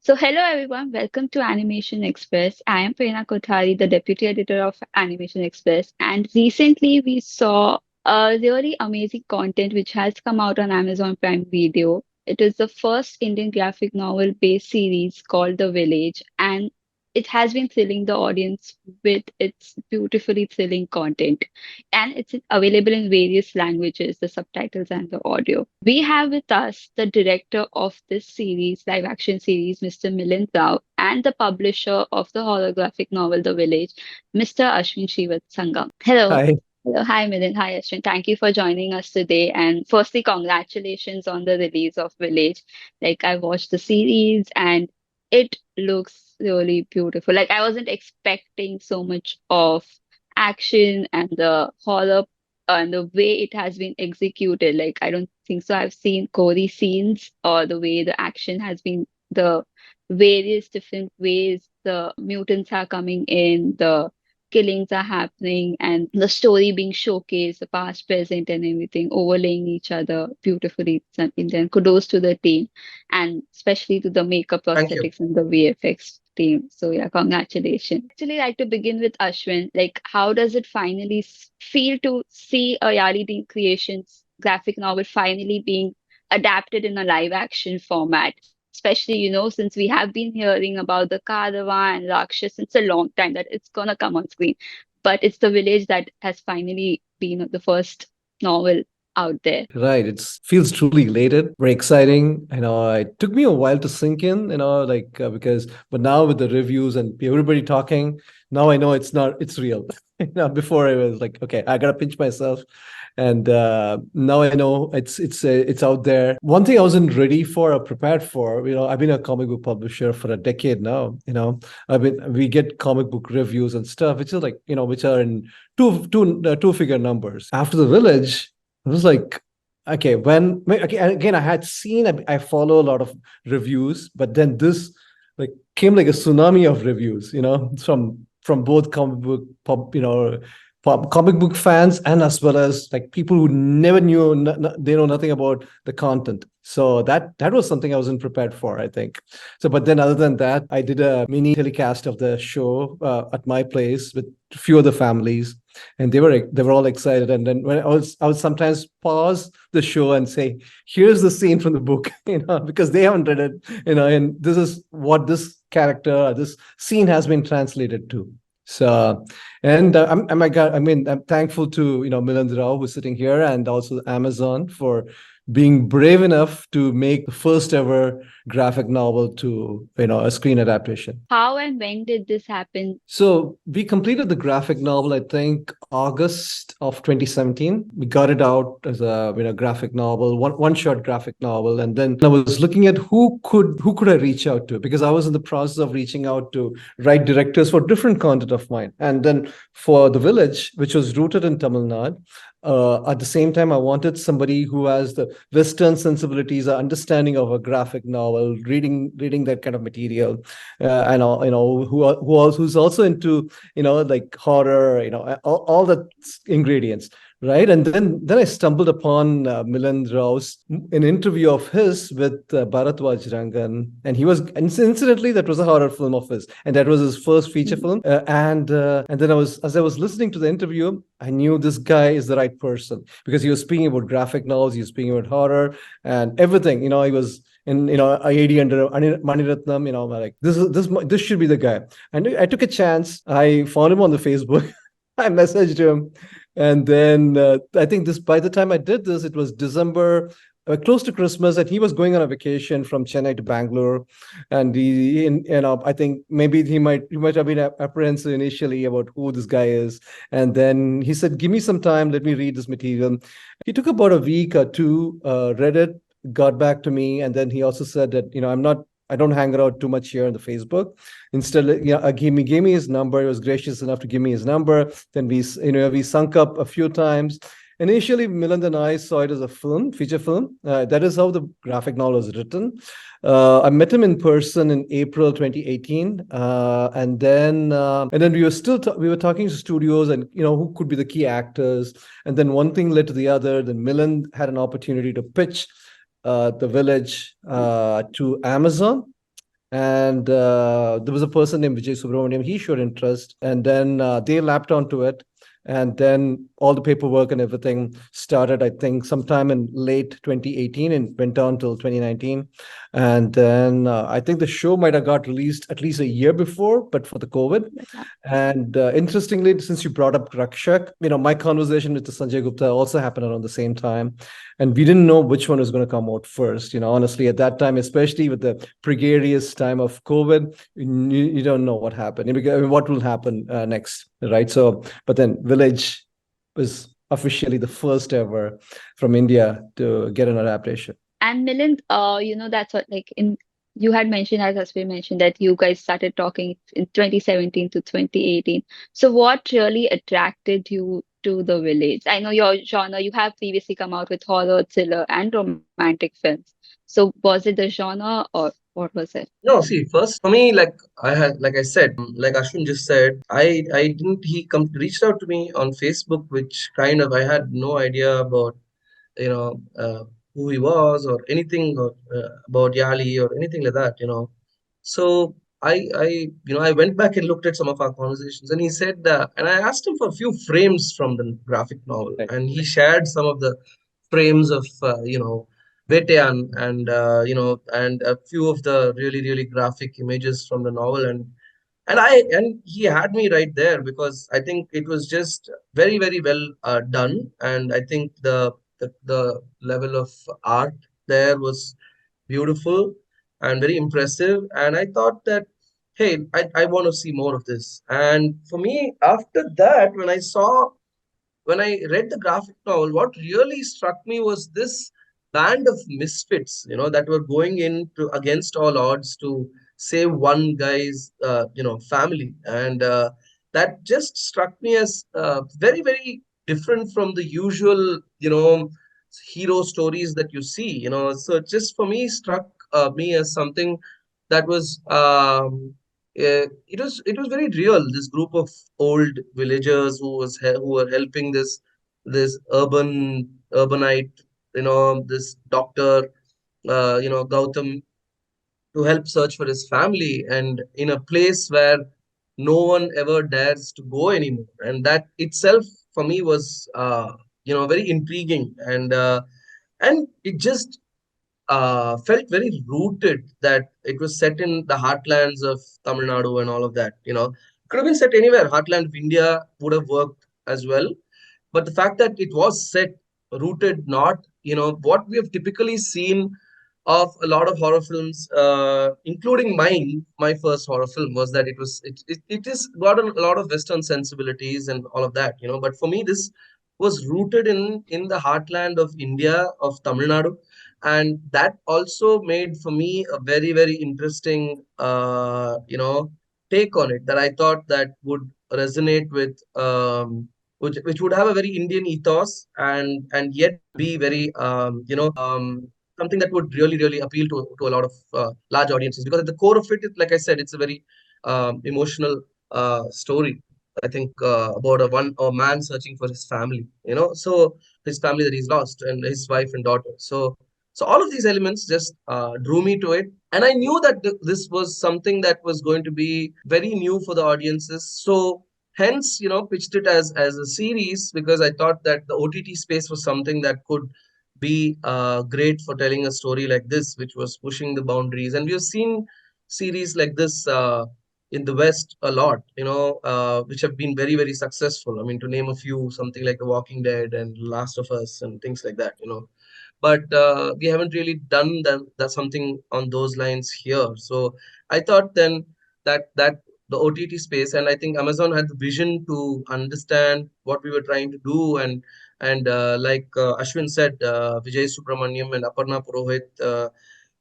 So, hello everyone, welcome to Animation Express. I am Prerna Kothari, the deputy editor of Animation Express, and recently we saw a really amazing content which has come out on Amazon Prime Video. It is the first Indian graphic novel based series called The Village, and it has been thrilling the audience with its beautifully thrilling content. And it's available in various languages, the subtitles and the audio. We have with us the director of this series, live action series, Mr. Milind Rau, and the publisher of the holographic novel The Village, Mr. Ashwin Srivatsangam. Hello. Hi. Hello. Hi, Milind. Hi, Ashwin. Thank you for joining us today. And firstly, congratulations on the release of Village. Like, I watched the series and it looks really beautiful. Like, I wasn't expecting so much of action and the horror and the way it has been executed. Like, I don't think so. I've seen gory scenes or the way the action has been, the various different ways the mutants are coming in, the killings are happening, and the story being showcased, the past, present, and everything overlaying each other beautifully. And then kudos to the team and especially to the makeup, Thank you. prosthetics, and the VFX team. So yeah, congratulations. Actually, like to begin with Ashwin, like how does it finally feel to see a Yali Creations graphic novel finally being adapted in a live action format? Especially, since we have been hearing about the Kadava and Rakshas since a long time that it's gonna come on screen. But it's the village that has finally been the first novel out there. Right. It feels truly elated, very exciting. It took me a while to sink in, but now with the reviews and everybody talking, now I know it's not, it's real. Before I was like, okay, I gotta pinch myself. And now I know it's out there. One thing I wasn't ready for or prepared for, I've been a comic book publisher for a decade now. We get comic book reviews and stuff, which is like, which are in two figure numbers. After the village, it was like, okay, okay, and again, I follow a lot of reviews, but then this like came like a tsunami of reviews, from both comic book fans and as well as like people who never knew, they know nothing about the content. So that was something I wasn't prepared for, I think. So, but then other than that, I did a mini telecast of the show at my place with a few other families, and they were all excited. And then when I would sometimes pause the show and say, "Here's the scene from the book," because they haven't read it, and this is what this character, this scene has been translated to. So, and I'm thankful to Milind Rau, who's sitting here, and also Amazon for being brave enough to make the first ever graphic novel to a screen adaptation. How and when did this happen? So we completed the graphic novel, I think, August of 2017. We got it out as a graphic novel, one shot graphic novel, and then I was looking at who could I reach out to, because I was in the process of reaching out to write directors for different content of mine, and then for The Village, which was rooted in Tamil Nadu. At the same time, I wanted somebody who has the Western sensibilities, an understanding of a graphic novel, reading that kind of material, and who's also into like horror, all the ingredients, right? And then I stumbled upon Milind Rau's an interview of his with Bharatwaj Rangan, and incidentally, that was a horror film of his, and that was his first feature film. And then as I was listening to the interview, I knew this guy is the right person, because he was speaking about graphic novels, he was speaking about horror and everything. He was in IID under Maniratnam. Like this should be the guy. And I took a chance. I found him on the Facebook. I messaged him, and then I think by the time I did this, it was December, close to Christmas, and he was going on a vacation from Chennai to Bangalore, and I think maybe he might have been apprehensive initially about who this guy is, and then he said, "Give me some time, let me read this material." He took about a week or two, read it, got back to me, and then he also said that I don't hang around too much here on the Facebook. Instead, gave me his number. He was gracious enough to give me his number. Then we sunk up a few times. Initially, Milind and I saw it as a feature film. That is how the graphic novel was written. I met him in person in April 2018, and then we were talking to studios, and who could be the key actors. And then one thing led to the other. Then Milind had an opportunity to pitch The Village to Amazon. and there was a person named Vijay Subramaniam. He showed interest, and then they lapped onto it. And then all the paperwork and everything started, I think, sometime in late 2018 and went on till 2019. And then I think the show might have got released at least a year before, but for the COVID. Yeah. And interestingly, since you brought up Rakshak, my conversation with Sanjay Gupta also happened around the same time. And we didn't know which one was going to come out first. Honestly, at that time, especially with the precarious time of COVID, you don't know what happened. What will happen next, right? So, but then Village was officially the first ever from India to get an adaptation. And Milind, that's what, like, in you had mentioned, as we mentioned, that you guys started talking in 2017 to 2018. So what really attracted you to The Village? I know your genre, you have previously come out with horror, thriller, and romantic films. So was it the genre, or what was it? No, see, first for me, like I said, like Ashwin just said, I didn't he come reached out to me on Facebook, which kind of I had no idea about, you know, who he was or anything or, about Yali or anything like that, So I went back and looked at some of our conversations, and he said, and I asked him for a few frames from the graphic novel, Right. and he shared some of the frames of, Vetean and, and a few of the really, really graphic images from the novel. And he had me right there because I think it was just very, very well done. And I think the level of art there was beautiful and very impressive. And I thought that, hey, I want to see more of this. And for me, after that, when I read the graphic novel, what really struck me was this band of misfits, that were going into against all odds to save one guy's, family, and that just struck me as very, very different from the usual, hero stories that you see. So it just for me struck me as something that was it was very real. This group of old villagers who were helping this urbanite, this doctor, Gautam, to help search for his family, and in a place where no one ever dares to go anymore. And that itself for me was very intriguing, and it just felt very rooted, that it was set in the heartlands of Tamil Nadu and all of that. Could have been set anywhere. Heartland of India would have worked as well. But the fact that it was set, rooted, not, what we have typically seen of a lot of horror films, including mine. My first horror film was that it is got a lot of Western sensibilities and all of that. But for me, this was rooted in the heartland of India, of Tamil Nadu, and that also made for me a very, very interesting, take on it, that I thought that would resonate with, which would have a very Indian ethos, and yet be very, something that would really, really appeal to a lot of large audiences, because at the core of it, like I said, it's a very emotional story. I think about a man searching for his family, so his family that he's lost, and his wife and daughter. So all of these elements just drew me to it, and I knew that this was something that was going to be very new for the audiences. So hence, pitched it as a series, because I thought that the OTT space was something that could be great for telling a story like this, which was pushing the boundaries. And we have seen series like this in the West a lot, which have been very, very successful. I mean, to name a few, something like The Walking Dead and Last of Us and things like that. But we haven't really done that something on those lines here. So I thought then that the OTT space, and I think Amazon had the vision to understand what we were trying to do, and like Ashwin said, Vijay Subramaniam and Aparna Purohit,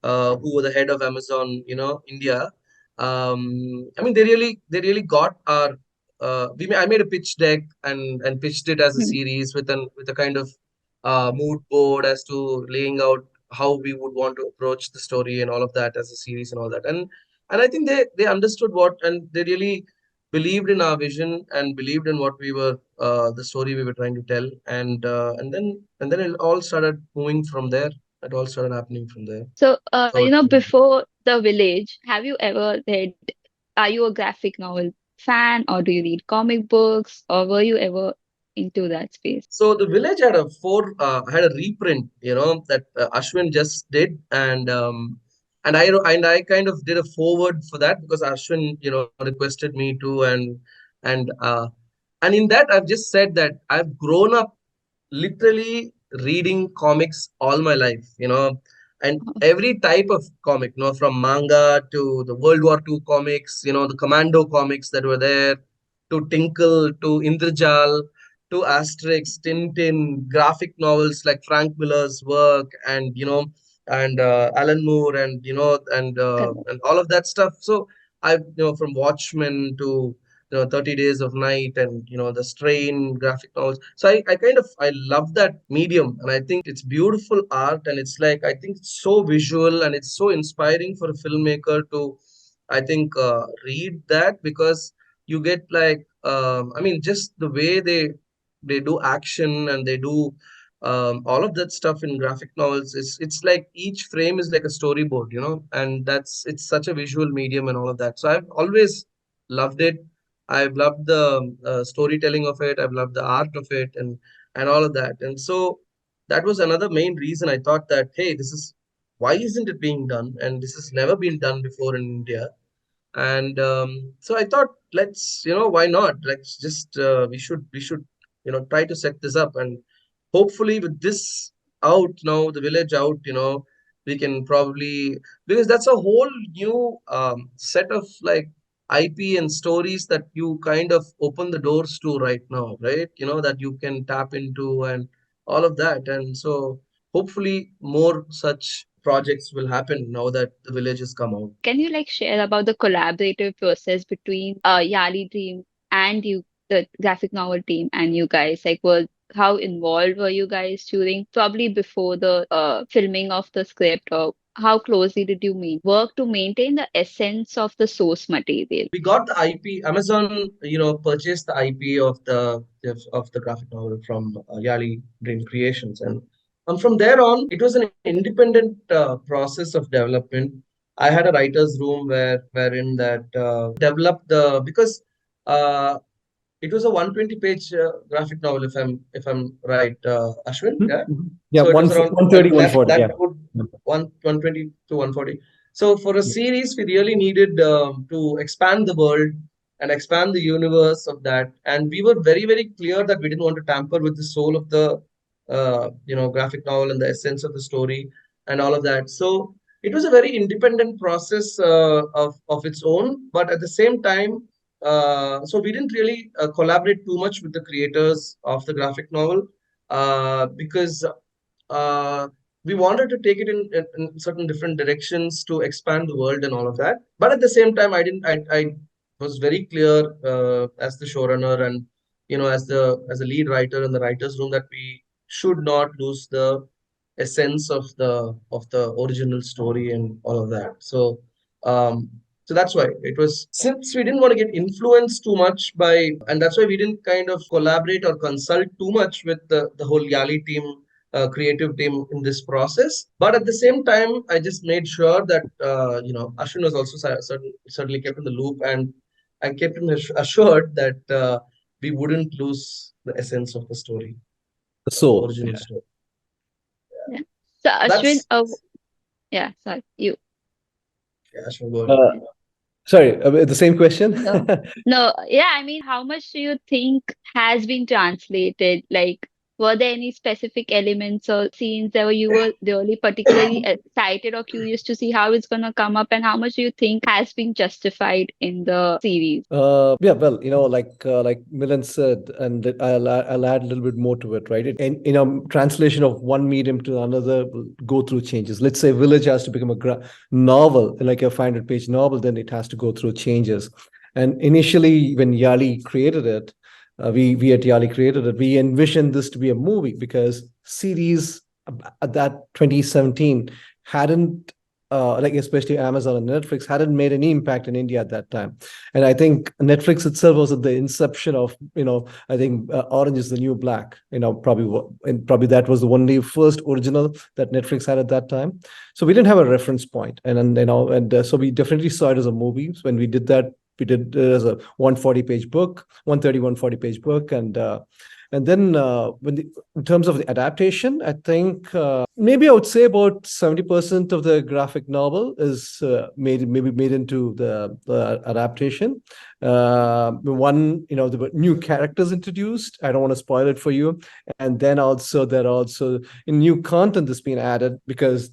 who were the head of Amazon, India. I mean, they really got our. I made a pitch deck and pitched it as a Hmm. series with a kind of mood board as to laying out how we would want to approach the story and all of that as a series and all that. And I think they understood what, and they really believed in our vision and believed in what we were, the story we were trying to tell. And then it all started moving from there. It all started happening from there. So, So it, before The Village, have you ever read, are you a graphic novel fan, or do you read comic books, or were you ever into that space? So the village had a reprint, that Ashwin just did, and I kind of did a forward for that because Ashwin, requested me to, and and in that I've just said that I've grown up literally reading comics all my life, and every type of comic, from manga to the World War II comics, the Commando comics that were there, to Tinkle, to Indrajal, to Asterix, Tintin, graphic novels like Frank Miller's work, and Alan Moore, and all of that stuff. So from Watchmen to 30 Days of Night, and the Strain graphic novels. So I love that medium, and I think it's beautiful art, and it's like, I think it's so visual, and it's so inspiring for a filmmaker to, I think, read that, because you get like, I mean, just the way they do action, and they do all of that stuff in graphic novels. It's like each frame is like a storyboard, and it's such a visual medium and all of that. So I've always loved it. I've loved the storytelling of it. I've loved the art of it, and all of that. And so that was another main reason I thought that, hey, why isn't it being done? And this has never been done before in India. And so I thought, let's, why not? Let's just we should try to set this up, and hopefully with this out now, the village out, we can probably, because that's a whole new set of like IP and stories that you kind of open the doors to right now, right? That you can tap into, and all of that. And so hopefully more such projects will happen now that the village has come out. Can you like share about the collaborative process between Yali team and you, the graphic novel team, and you guys? Like, how involved were you guys during, probably before the filming of the script, or how closely did you work to maintain the essence of the source material? We got the IP. Amazon, purchased the IP of the graphic novel from Yali Dream Creations, and from there on, it was an independent process of development. I had a writer's room wherein that developed the, because uh, it was a 120-page graphic novel, if I'm right, Ashwin. Yeah. Yeah, So it was around, 130, left 140. that Yeah. would 120 to 140. So for a series, we really needed to expand the world and expand the universe of that, and we were very very clear that we didn't want to tamper with the soul of the graphic novel and the essence of the story and all of that. So it was a very independent process of its own, but at the same time, so we didn't really collaborate too much with the creators of the graphic novel, because uh, we wanted to take it in certain different directions to expand the world and all of that. But at the same time, I was very clear as the showrunner, and as a lead writer in the writers' room, that we should not lose the essence of the original story and all of that. Um, so that's why it was, since we didn't want to get influenced too much by, and that's why we didn't kind of collaborate or consult too much with the whole Yali team, creative team in this process. But at the same time, I just made sure that Ashwin was also certainly kept in the loop, and I kept him assured that we wouldn't lose the essence of the story, The the soul. original Yeah. story. Yeah. So Ashwin, That's yeah, sorry, you. Yeah, Ashwin, go ahead. Uh, Sorry, the same question. No, no, yeah, I mean, how much do you think has been translated? Like, were there any specific elements or scenes that you were really particularly excited or curious to see how it's gonna come up, and how much do you think has been justified in the series? Yeah, well, like Milind said, and I'll add a little bit more to it, right? And translation of one medium to another will go through changes. Let's say Village has to become a novel, like a 500-page novel, then it has to go through changes. And initially, when Yali created it, we at Yali created it, we envisioned this to be a movie, because series at that 2017 hadn't like especially Amazon and Netflix, hadn't made any impact in India at that time. And I think Netflix itself was at the inception of, I think Orange is the New Black. Probably that was the only first original that Netflix had at that time. So we didn't have a reference point, and so we definitely saw it as a movie. When we did that, we did it as a 140-page book, 140-page book, and then in terms of the adaptation, I think maybe I would say about 70% of the graphic novel is maybe made into the adaptation. There were new characters introduced. I don't want to spoil it for you. And then also there are also new content that's been added because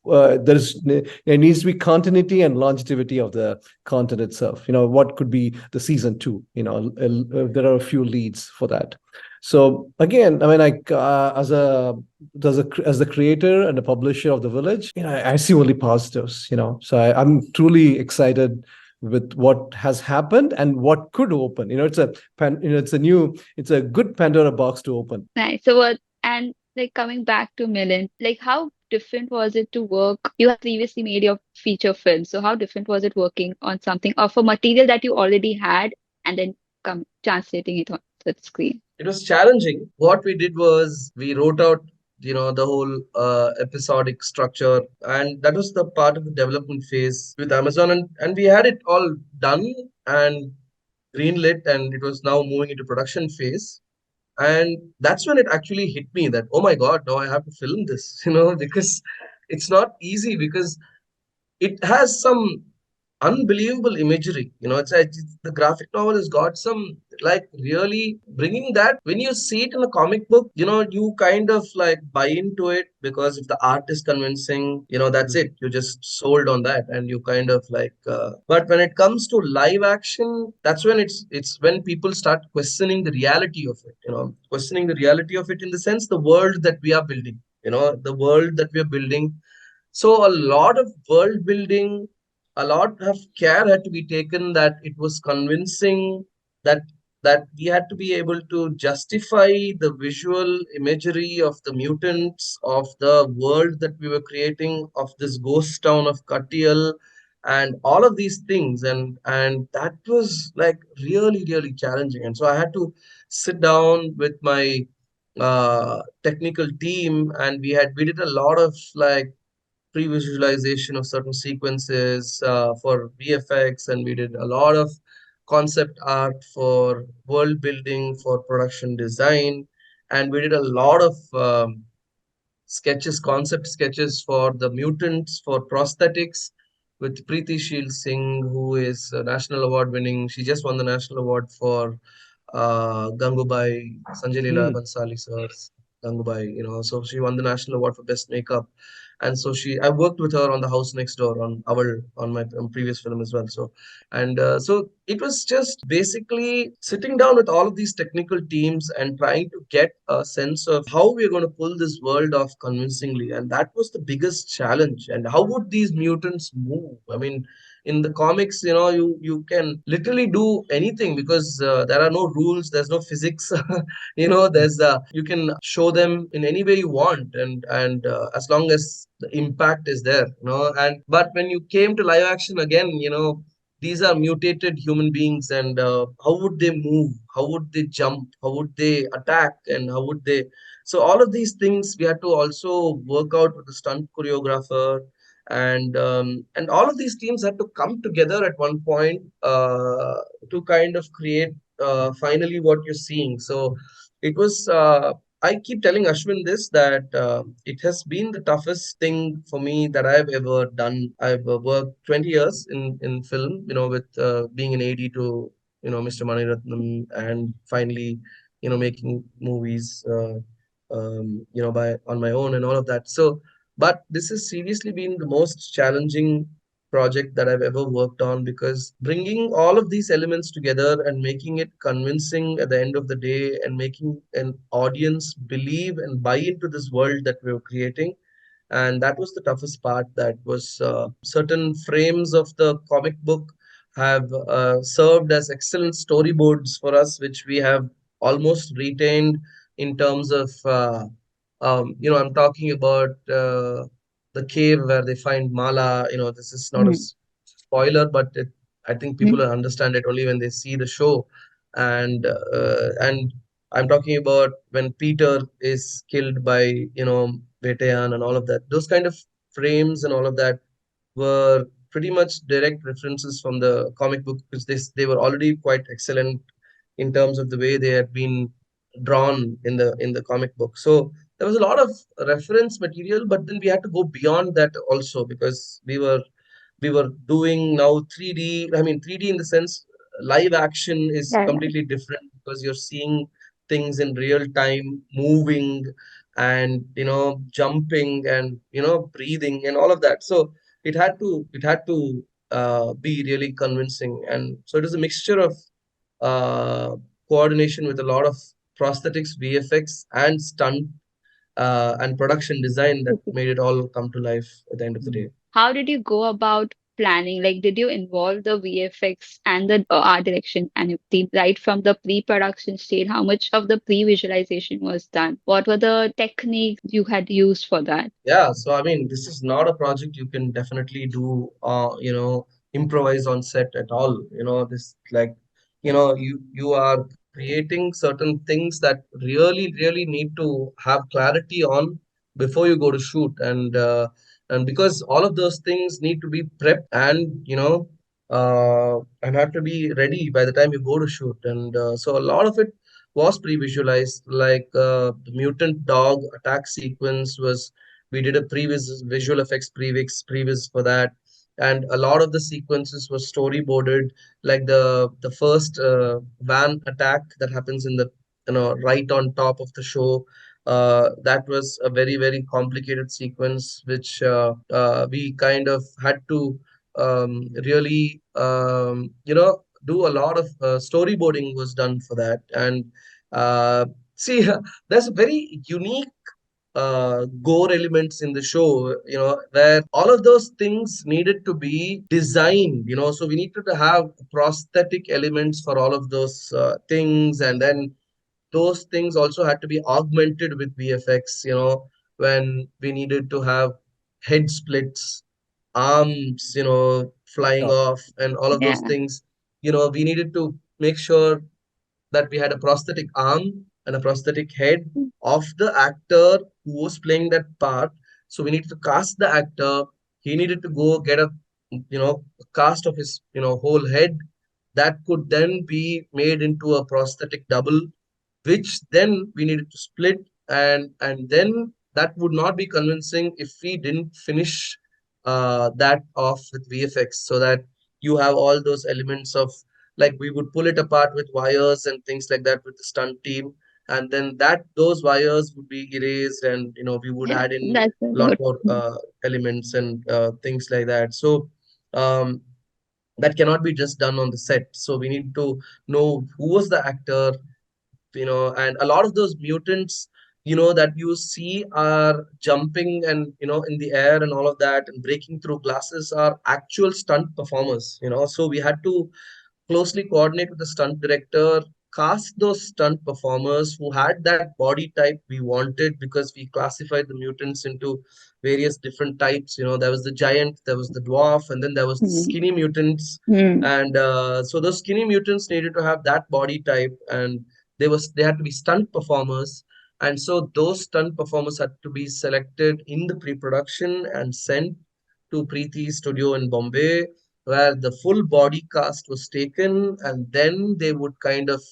there needs to be continuity and longevity of the content itself. What could be the season 2? There are a few leads for that. So again, I mean, like as the creator and the publisher of The Village, I see only positives. So I'm truly excited with what has happened and what could open. It's a good Pandora box to open. Nice. So what, and like coming back to Milind, like how different was it to work? You had previously made your feature film, so how different was it working on something of a material that you already had and then come translating it on the screen? It was challenging. What we did was we wrote out, the whole episodic structure, and that was the part of the development phase with Amazon, and we had it all done and greenlit, and it was now moving into production phase. And that's when it actually hit me that, oh my God, now I have to film this, because it's not easy, because it has some unbelievable imagery. The graphic novel has got some, like, really bringing that. When you see it in a comic book, you kind of like buy into it, because if the art is convincing, that's it. You just sold on that, and you kind of like. But when it comes to live action, that's when it's when people start questioning the reality of it. Questioning the reality of it in the sense the world that we are building. The world that we are building. So a lot of world building, a lot of care had to be taken, that it was convincing, that we had to be able to justify the visual imagery of the mutants, of the world that we were creating, of this ghost town of Katial, and all of these things, and that was like really really challenging. And so I had to sit down with my technical team, and we did a lot of like pre-visualization of certain sequences for VFX, and we did a lot of concept art for world building, for production design, and we did a lot of sketches, concept sketches for the mutants, for prosthetics, with Preeti Sheel Singh, who is a national award winning. She just won the national award for Gangubai, Sanjay Leela Bansali sir's Gangubai. So she won the national award for best makeup. And so I worked with her on The House Next Door, on my previous film as well. So, and so it was just basically sitting down with all of these technical teams and trying to get a sense of how we're going to pull this world off convincingly. And that was the biggest challenge. And how would these mutants move? I mean, in the comics, you can literally do anything, because there are no rules, there's no physics. There's you can show them in any way you want, and as long as the impact is there. And but when you came to live action again, these are mutated human beings, and how would they move, how would they jump, how would they attack, and how would they. So all of these things we had to also work out with the stunt choreographer, and all of these teams had to come together at one point to kind of create finally what you're seeing. So it was I keep telling Ashwin this, that it has been the toughest thing for me that I've ever done. I've worked 20 years in film, with being an AD to Mr. Maniratnam, and finally making movies by on my own and all of that. So but this has seriously been the most challenging project that I've ever worked on, because bringing all of these elements together and making it convincing at the end of the day, and making an audience believe and buy into this world that we were creating. And that was the toughest part. That was certain frames of the comic book have served as excellent storyboards for us, which we have almost retained in terms of I'm talking about the cave where they find Mala. This is not a Mm. spoiler, but I think people Mm. will understand it only when they see the show. And I'm talking about when Peter is killed by Veteyan and all of that. Those kind of frames and all of that were pretty much direct references from the comic book, because they were already quite excellent in terms of the way they had been drawn in the comic book. So there was a lot of reference material, but then we had to go beyond that also, because we were doing now 3D. I mean 3D in the sense live action is Yeah, completely different, because you're seeing things in real time moving, and jumping, and breathing and all of that. So it had to be really convincing, and so it is a mixture of uh, coordination with a lot of prosthetics, VFX, and stunt and production design that yeah. made it all come to life at the end of the day. How did you go about planning? Like, did you involve the VFX and the art direction and the right from the pre-production stage? How much of the pre-visualization was done? What were the techniques you had used for that? Yeah, so I mean, this is not a project you can definitely do, improvise on set at all. This, like, you are creating certain things that really, really need to have clarity on before you go to shoot, and because all of those things need to be prepped, and and have to be ready by the time you go to shoot, and so a lot of it was pre-visualized, like the mutant dog attack sequence was. We did a previous visual effects previs for that, and a lot of the sequences were storyboarded, like the first van attack that happens in the right on top of the show. That was a very, very complicated sequence, which we kind of had to really do a lot of storyboarding was done for that. And see, there's a very unique gore elements in the show, where all of those things needed to be designed, so we needed to have prosthetic elements for all of those things, and then those things also had to be augmented with VFX, when we needed to have head splits, arms, flying Yeah. off, and all of those Yeah. things. We needed to make sure that we had a prosthetic arm and a prosthetic head of the actor who was playing that part. So we needed to cast the actor. He needed to go get a cast of his, whole head that could then be made into a prosthetic double, which then we needed to split, and then that would not be convincing if we didn't finish that off with VFX, so that you have all those elements of, like, we would pull it apart with wires and things like that with the stunt team, and then that those wires would be erased, and we would Yeah, add in that's a a lot good. more elements and things like that. So um, that cannot be just done on the set, so we need to know who was the actor, and a lot of those mutants, that you see are jumping and in the air and all of that and breaking through glasses are actual stunt performers, so we had to closely coordinate with the stunt director, cast those stunt performers who had that body type we wanted, because we classified the mutants into various different types. There was the giant, there was the dwarf, and then there was the Mm. skinny mutants. Mm. And so those skinny mutants needed to have that body type, and they had to be stunt performers. And so those stunt performers had to be selected in the pre-production and sent to Preeti's studio in Bombay, where the full body cast was taken, and then they would kind of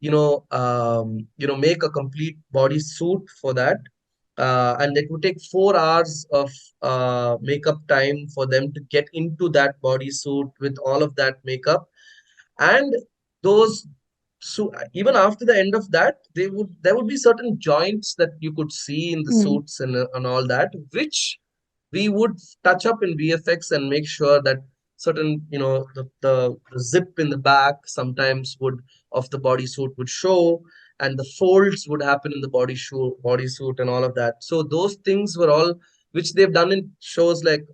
make a complete body suit for that, and it would take 4 hours of makeup time for them to get into that body suit with all of that makeup. And those, so even after the end of that, there would be certain joints that you could see in the Mm. suits and all that, which we would touch up in VFX and make sure that certain, the zip in the back sometimes would of the bodysuit would show, and the folds would happen in the bodysuit and all of that. So those things were all which they've done in shows like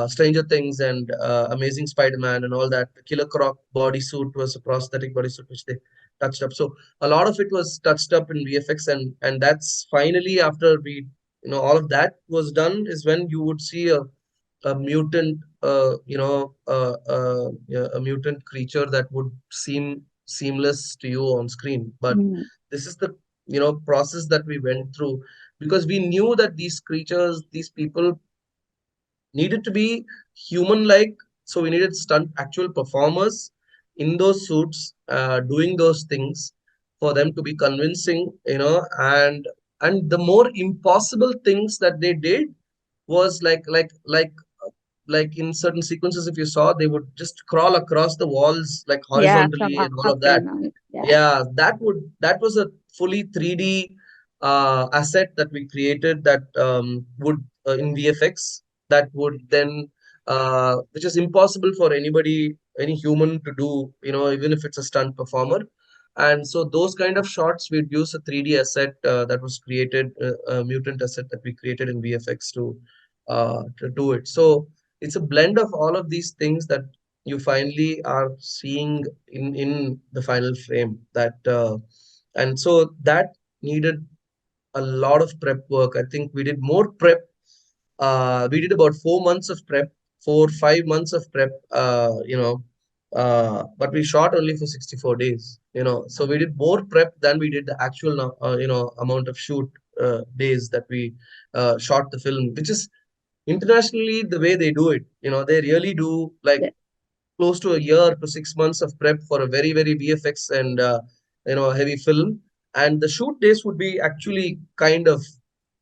Stranger Things and Amazing Spider-Man and all that. The Killer Croc bodysuit was a prosthetic bodysuit which they touched up. So a lot of it was touched up in VFX, and that's finally after we all of that was done, is when you would see a mutant, yeah, a mutant creature that would seem seamless to you on screen. But Mm. this is the process that we went through, because we knew that these creatures, these people needed to be human like. So we needed stunt actual performers in those suits, doing those things for them to be convincing, and the more impossible things that they did was like in certain sequences, if you saw, they would just crawl across the walls like Yeah, from horizontally and all up of that. and out. Yeah. Yeah, that was a fully 3D asset that we created, that would in VFX, that would then which is impossible for anybody, any human to do, even if it's a stunt performer. And so those kind of shots, we'd use a 3D asset that was created, a mutant asset that we created in VFX to do it. So it's a blend of all of these things that you finally are seeing in the final frame. And so that needed a lot of prep work. I think we did more prep. We did about 4 months of prep, 4 5 months of prep. But we shot only for 64 days. So we did more prep than we did the actual amount of shoot days that we shot the film, which is internationally the way they do it. They really do like The- close to a year to 6 months of prep for a very very VFX and heavy film, and the shoot days would be actually kind of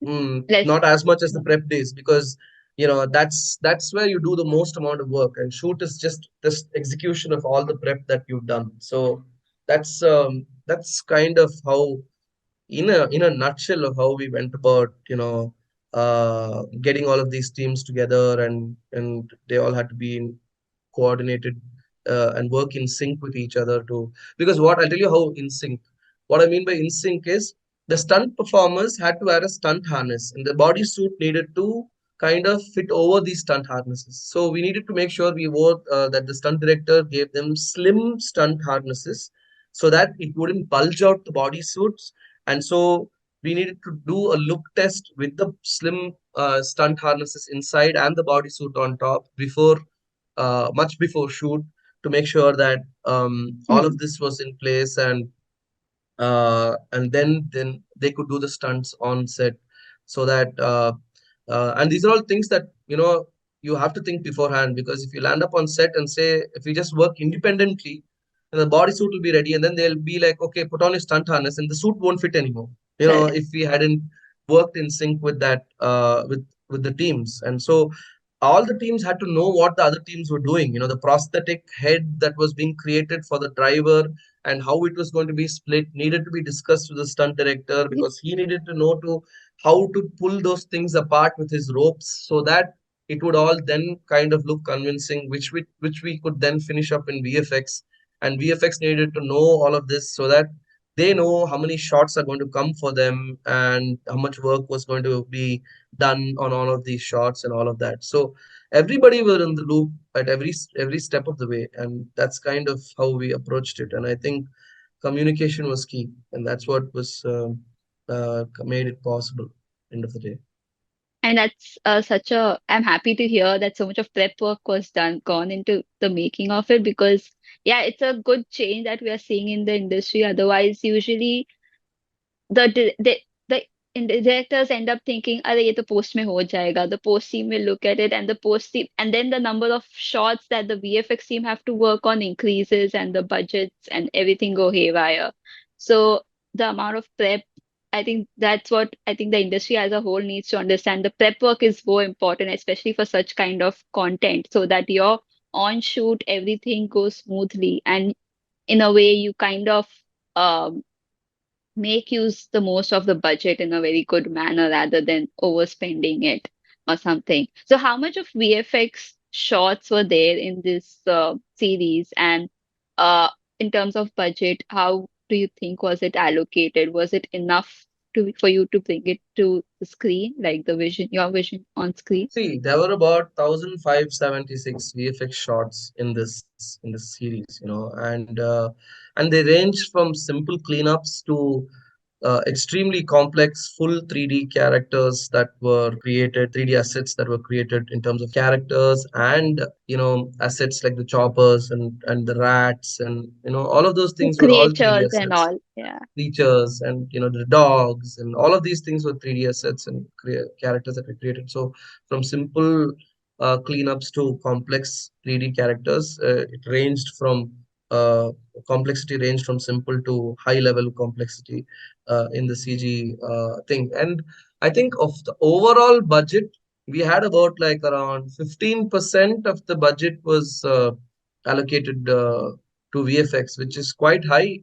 Let's. not as much as the prep days, because that's where you do the most amount of work, and shoot is just this execution of all the prep that you've done. So that's kind of how, in a nutshell, of how we went about getting all of these teams together, and they all had to be coordinated and work in sync with each other too. Because what I'll tell you how in sync. What I mean by in sync is the stunt performers had to wear a stunt harness, and the bodysuit needed to kind of fit over these stunt harnesses. So we needed to make sure we wore that the stunt director gave them slim stunt harnesses so that it wouldn't bulge out the bodysuits. And so we needed to do a look test with the slim stunt harnesses inside and the bodysuit on top before much before shoot, to make sure that all of Mm. this was in place, and then they could do the stunts on set. So that and these are all things that you have to think beforehand, because if you land up on set and say, if you just work independently, then the bodysuit will be ready, and then they'll be like, okay, put on your stunt harness, and the suit won't fit anymore, Correct. if we hadn't worked in sync with that, with the teams. And so all the teams had to know what the other teams were doing. The prosthetic head that was being created for the driver and how it was going to be split needed to be discussed with the stunt director, because he needed to know to how to pull those things apart with his ropes, so that it would all then kind of look convincing, which we could then finish up in VFX. And VFX needed to know all of this, so that they know how many shots are going to come for them, and how much work was going to be done on all of these shots and all of that. So everybody were in the loop at every step of the way, and that's kind of how we approached it. And I think communication was key, and that's what was made it possible end of the day. And that's I'm happy to hear that so much of prep work was gone into the making of it, because yeah, it's a good change that we are seeing in the industry. Otherwise, usually the di- the in the directors end up thinking, अरे ये तो post में हो जाएगा. The post team will look at it, and the post team, and then the number of shots that the VFX team have to work on increases, and the budgets and everything go haywire. So the amount of prep, I think that's what I think the industry as a whole needs to understand. The prep work is so important, especially for such kind of content, so that your on shoot everything goes smoothly, and in a way you kind of um make use the most of the budget in a very good manner rather than overspending it or something. So how much of VFX shots were there in this series, and uh, in terms of budget, how do you think was it allocated? Was it enough for you to bring it to the screen, like your vision on screen? See, there were about 1,576 VFX shots in this series, and they range from simple cleanups to extremely complex full 3D characters that were created, 3D assets that were created in terms of characters and assets like the choppers and the rats, and all of those things were all 3D Creatures and assets, all. Yeah. creatures, and the dogs, and all of these things were 3D assets and characters that were created. So from simple cleanups to complex 3D characters, it ranged from complexity ranged from simple to high level complexity in the CG thing. And I think of the overall budget, we had about like around 15% of the budget was allocated to VFX, which is quite high,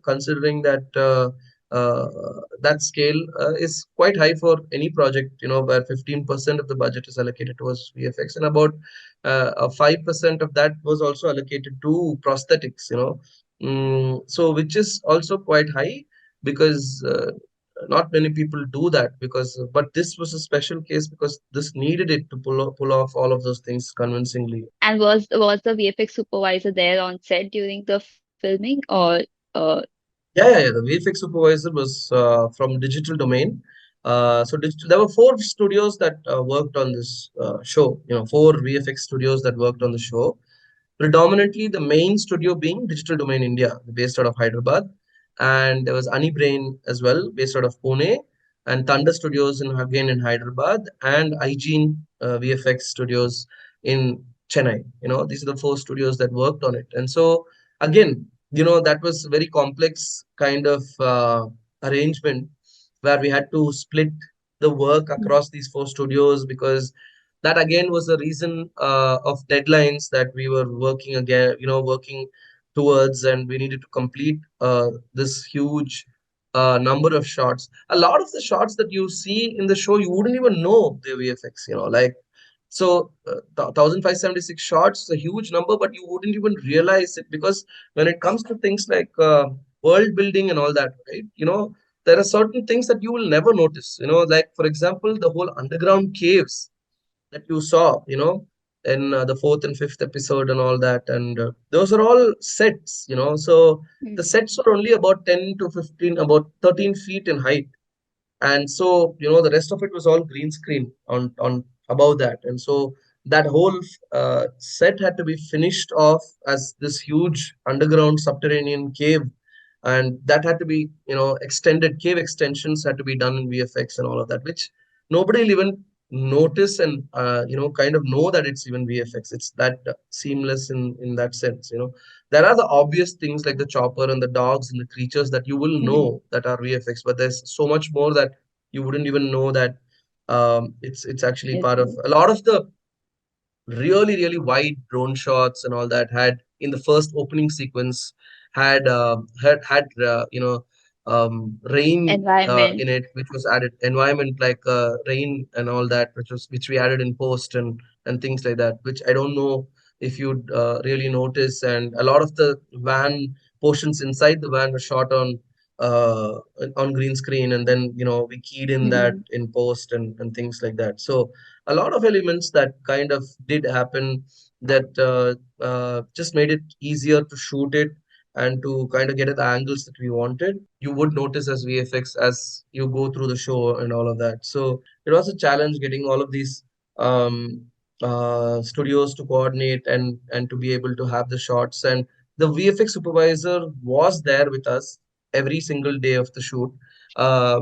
considering that uh, that scale is quite high for any project, where 15% of the budget is allocated towards VFX, and about 5% of that was also allocated to prosthetics, so which is also quite high because not many people do that but this was a special case because this needed it to pull off all of those things convincingly. And was the VFX supervisor there on set during the filming, or Yeah. The VFX supervisor was from Digital Domain. There were four studios that worked on this show. Four VFX studios that worked on the show. Predominantly, the main studio being Digital Domain India, based out of Hyderabad, and there was Anibrain as well, based out of Pune, and Thunder Studios again in Hyderabad, and Hygiene VFX Studios in Chennai. These are the four studios that worked on it, and so again, that was a very complex kind of arrangement where we had to split the work across these four studios because that again was the reason of deadlines that we were working towards, and we needed to complete this huge number of shots. A lot of the shots that you see in the show, you wouldn't even know the VFX, like, so 1576 shots is a huge number, but you wouldn't even realize it because when it comes to things like world building and all that, right? There are certain things that you will never notice, like for example, the whole underground caves that you saw, in the fourth and fifth episode and all that. And those are all sets, so the Mhm. sets are only about 10 to 15, about 13 feet in height. And so, the rest of it was all green screen on above that. And so that whole set had to be finished off as this huge underground subterranean cave, and that had to be extended cave extensions had to be done in VFX and all of that, which nobody will even notice and kind of know that it's even VFX. It's that seamless in that sense. There are the obvious things like the chopper and the dogs and the creatures that you will Mhm. know that are VFX, but there's so much more that you wouldn't even know that it's actually It's part of a lot of the really wide drone shots and all that had in the first opening sequence had rain environment. in it, which was added environment like rain and all that, which we added in post and things like that, which I don't know if you'd really notice. And a lot of the van portions inside the van were shot uh, on green screen, and then we keyed in that Mhm. in post and things like that. So a lot of elements that kind of did happen that just made it easier to shoot it and to kind of get at the angles that we wanted. You would notice as VFX as you go through the show and all of that. So it was a challenge getting all of these um, studios to coordinate and to be able to have the shots. And the VFX supervisor was there with us every single day of the shoot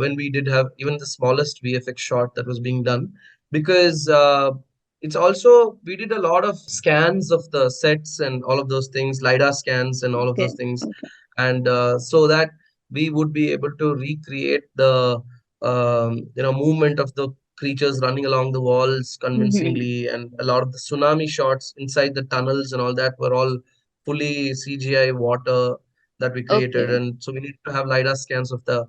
when we did have even the smallest VFX shot that was being done, because it's also we did a lot of scans of the sets and all of those things, lidar scans and all of those Okay. things, Okay. and so that we would be able to recreate the movement of the creatures running along the walls Mhm. convincingly. And a lot of the tsunami shots inside the tunnels and all that were all fully CGI water that we created, Okay. and so we need to have lidar scans of the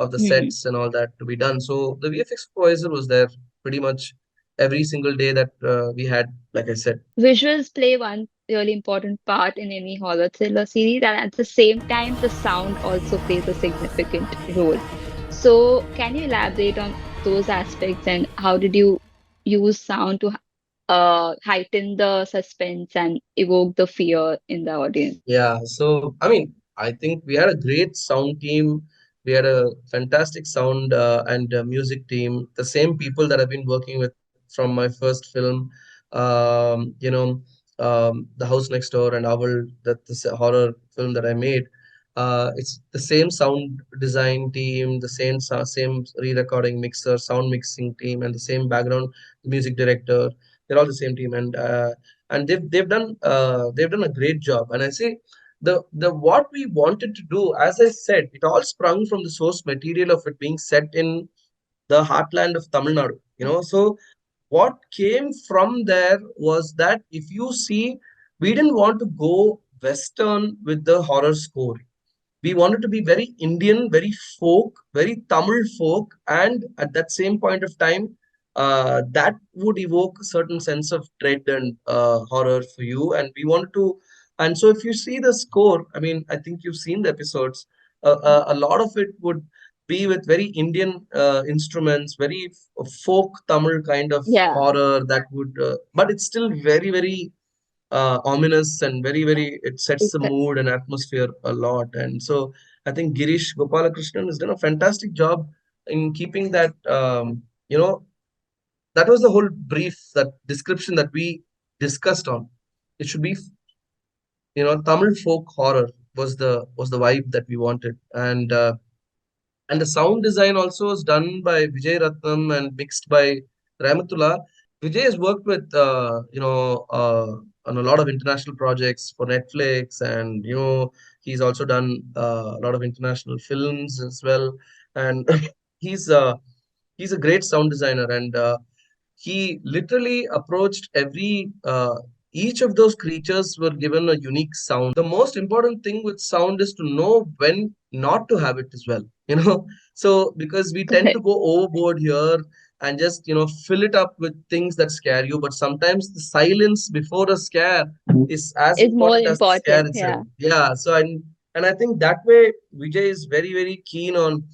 Mhm. sets and all that to be done. So the VFX supervisor was there pretty much every single day that we had, like I said. Visuals play one really important part in any horror thriller series, and at the same time, the sound also plays a significant role. So, can you elaborate on those aspects and how did you use sound to heighten the suspense and evoke the fear in the audience? Yeah, so I mean, I think we had a great sound team We had a fantastic sound and music team. The same people that I've been working with from my first film, The House Next Door and Owl, that this horror film that I made. It's the same sound design team, the same re-recording mixer, sound mixing team, and the same background music director. They're all the same team, and they've done a great job. And I say the what we wanted to do, as I said, it all sprung from the source material of it being set in the heartland of Tamil Nadu. So what came from there was that if you see, we didn't want to go Western with the horror score. We wanted to be very Indian, very folk, very Tamil folk, and at that same point of time, that would evoke a certain sense of dread and horror for you. And we wanted to, and so if you see the score, I mean, I think you've seen the episodes. A lot of it would be with very Indian instruments, very folk Tamil kind of Yeah, horror that would, but it's still very, very ominous and very, very, it sets the it's mood and atmosphere a lot. And so I think Girish Gopalakrishnan has done a fantastic job in keeping that, that was the whole brief, that description that we discussed on. It should be, Tamil folk horror was the vibe that we wanted. And the sound design also is done by Vijay Ratnam and mixed by Ramatullah. Vijay has worked with, on a lot of international projects for Netflix, and he's also done a lot of international films as well. And he's uh, he's a great sound designer, and he literally approached each of those creatures were given a unique sound. The most important thing with sound is to know when not to have it as well. So because we tend to correct. go overboard here and just fill it up with things that scare you, but sometimes the silence before a scare is as Is more important as the scare important. itself. Yeah. Yeah, so and I think that way Vijay is very, very keen on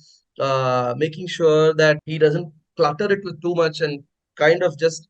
making sure that he doesn't clutter it with too much, and kind of just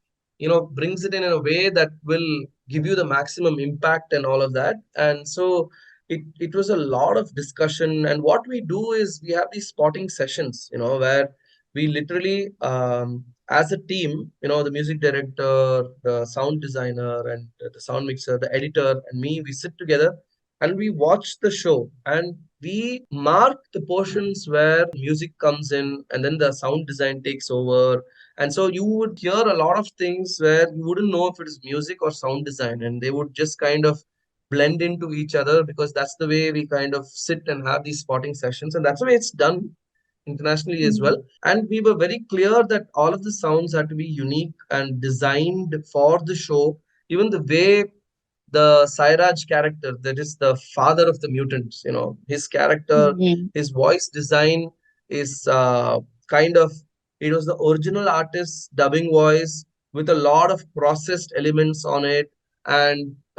brings it in a way that will give you the maximum impact and all of that. And so it was a lot of discussion. And what we do is we have these spotting sessions, where we literally, as a team, the music director, the sound designer, and the sound mixer, the editor, and me, we sit together and we watch the show, and we mark the portions where music comes in and then the sound design takes over. And so you would hear a lot of things where you wouldn't know if it is music or sound design, and they would just kind of blend into each other, because that's the way we kind of sit and have these spotting sessions, and that's the way it's done internationally as Mm. well. And we were very clear that all of the sounds had to be unique and designed for the show. Even the way the Sairaj character, that is the father of the mutants, his character, Mhm. his voice design is kind of, it was the original artist's dubbing voice with a lot of processed elements on it.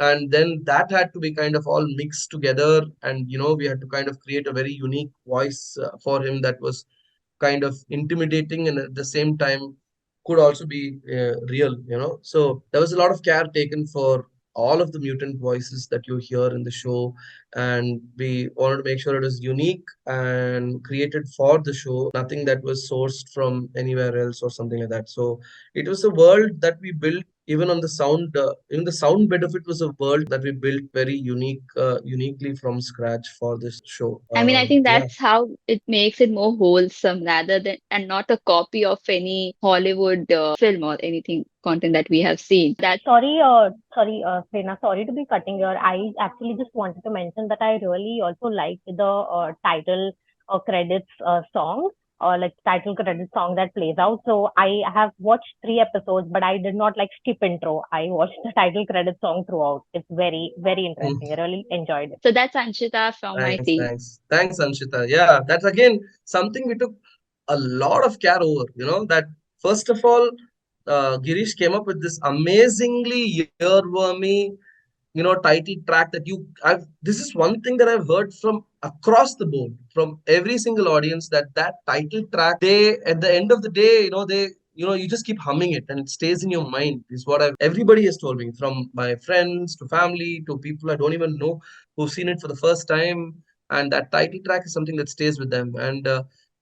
And then that had to be kind of all mixed together. And, we had to kind of create a very unique voice for him that was kind of intimidating and at the same time could also be real. So there was a lot of care taken for all of the mutant voices that you hear in the show, and we wanted to make sure it was unique and created for the show, nothing that was sourced from anywhere else or something like that. So it was a world that we built. Even on the sound, even the sound bit of it was a world that we built very uniquely from scratch for this show. I mean, I think Yeah. that's how it makes it more wholesome rather than, and not a copy of any Hollywood film or anything content that we have seen. That Prerna, sorry to be cutting here. I actually just wanted to mention that I really also liked the title credits song, or like title credits song that plays out. So I have watched 3 episodes, but I did not like skip intro. I watched the title credits song throughout. It's very, very interesting. I really enjoyed it. so that's Anshita from my Thanks, team. thanks. Thanks, Anshita. Yeah, that's again something we took a lot of care over. That first of all, Girish came up with this amazingly earwormy, title track that this is one thing that I've heard from across the board, from every single audience, that title track, they, at the end of the day, you just keep humming it and it stays in your mind, is what everybody has told me, from my friends to family to people I don't even know who've seen it for the first time. and that title track is something that stays with them. And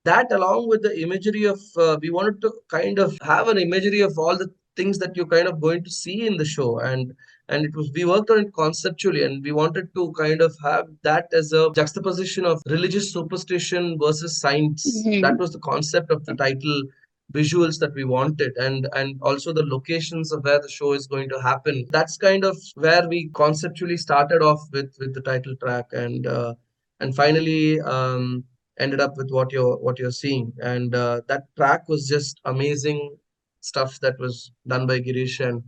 that, along with the imagery of, we wanted to kind of have an imagery of all the things that you're kind of going to see in the show. And it was, we worked on it conceptually, and we wanted to kind of have that as a juxtaposition of religious superstition versus science. That Mhm. was the concept of the title visuals that we wanted, and also the locations of where the show is going to happen. That's kind of where we conceptually started off with the title track, and finally ended up with what you're seeing. And that track was just amazing stuff that was done by Girish. And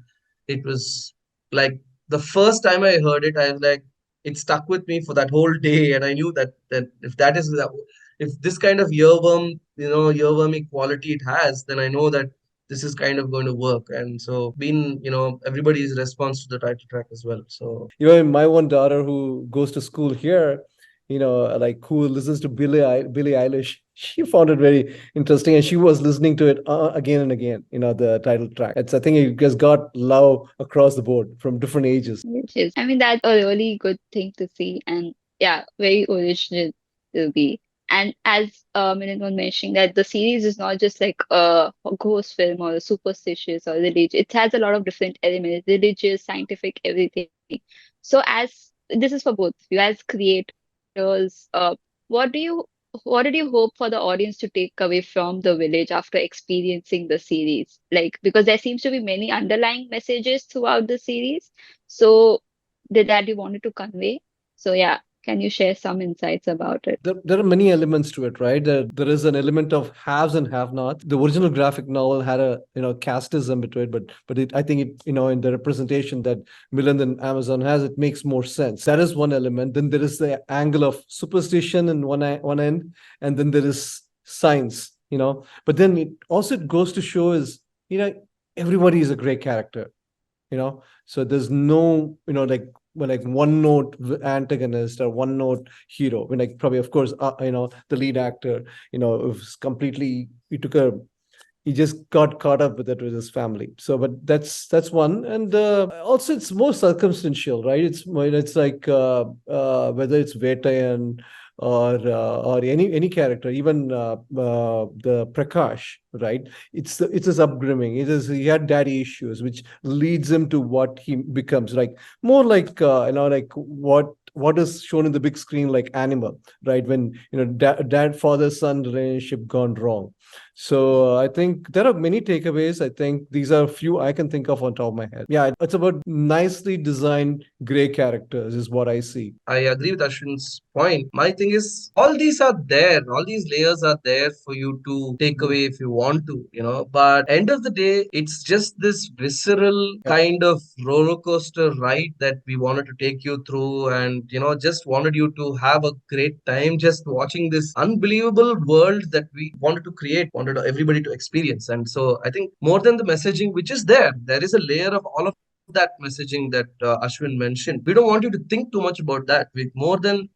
it was like, the first time I heard it, I was like, it stuck with me for that whole day. And I knew that if that is the, if this kind of earwormy quality it has, then I know that this is kind of going to work. And so, been, everybody's response to the title track as well. So Even my one daughter who goes to school here, like who listens to Billie Eilish, she found it very interesting, and she was listening to it again and again. The title track. I think it just got love across the board from different ages. Which is, I mean, that's a really good thing to see, and yeah, very original to be. And as Milind was mentioning, that the series is not just like a ghost film or a superstitious or religious. It has a lot of different elements, religious, scientific, everything. So, as this is for both of you as creators, what do you what did you hope for the audience to take away from the village after experiencing the series? Like, because there seems to be many underlying messages throughout the series. So, did that you wanted to convey? So, yeah, can you share some insights about it? There are many elements to it, right? There is an element of haves and have-nots. The original graphic novel had a casteism between it, but I think it in the representation that Milind and Amazon has, it makes more sense. That is one element. Then there is the angle of superstition in one end, and then there is science. But then it goes to show is everybody is a great character. So there's no like one note antagonist or one note hero. Like probably, of course, the lead actor was completely, he just got caught up with it with his family. So but that's one. And also it's more circumstantial, right? It's like whether it's Vetayan or any character, even the Prakash, right? It's his upbringing. He had daddy issues, which leads him to what he becomes. Like more like like what is shown in the big screen, like Animal, right? When dad father son relationship gone wrong. So I think there are many takeaways. I think these are a few I can think of on top of my head. Yeah, it's about nicely designed gray characters is what I see. I agree with Ashwin's point. My thing is, all these are there, all these layers are there for you to take away if you want to. But end of the day, it's just this visceral kind of roller coaster ride that we wanted to take you through, and just wanted you to have a great time just watching this unbelievable world that we wanted to create, wanted everybody to experience. And so I think more than the messaging, which is there is a layer of all of that messaging that Ashwin mentioned. We don't want you to think too much about that. More than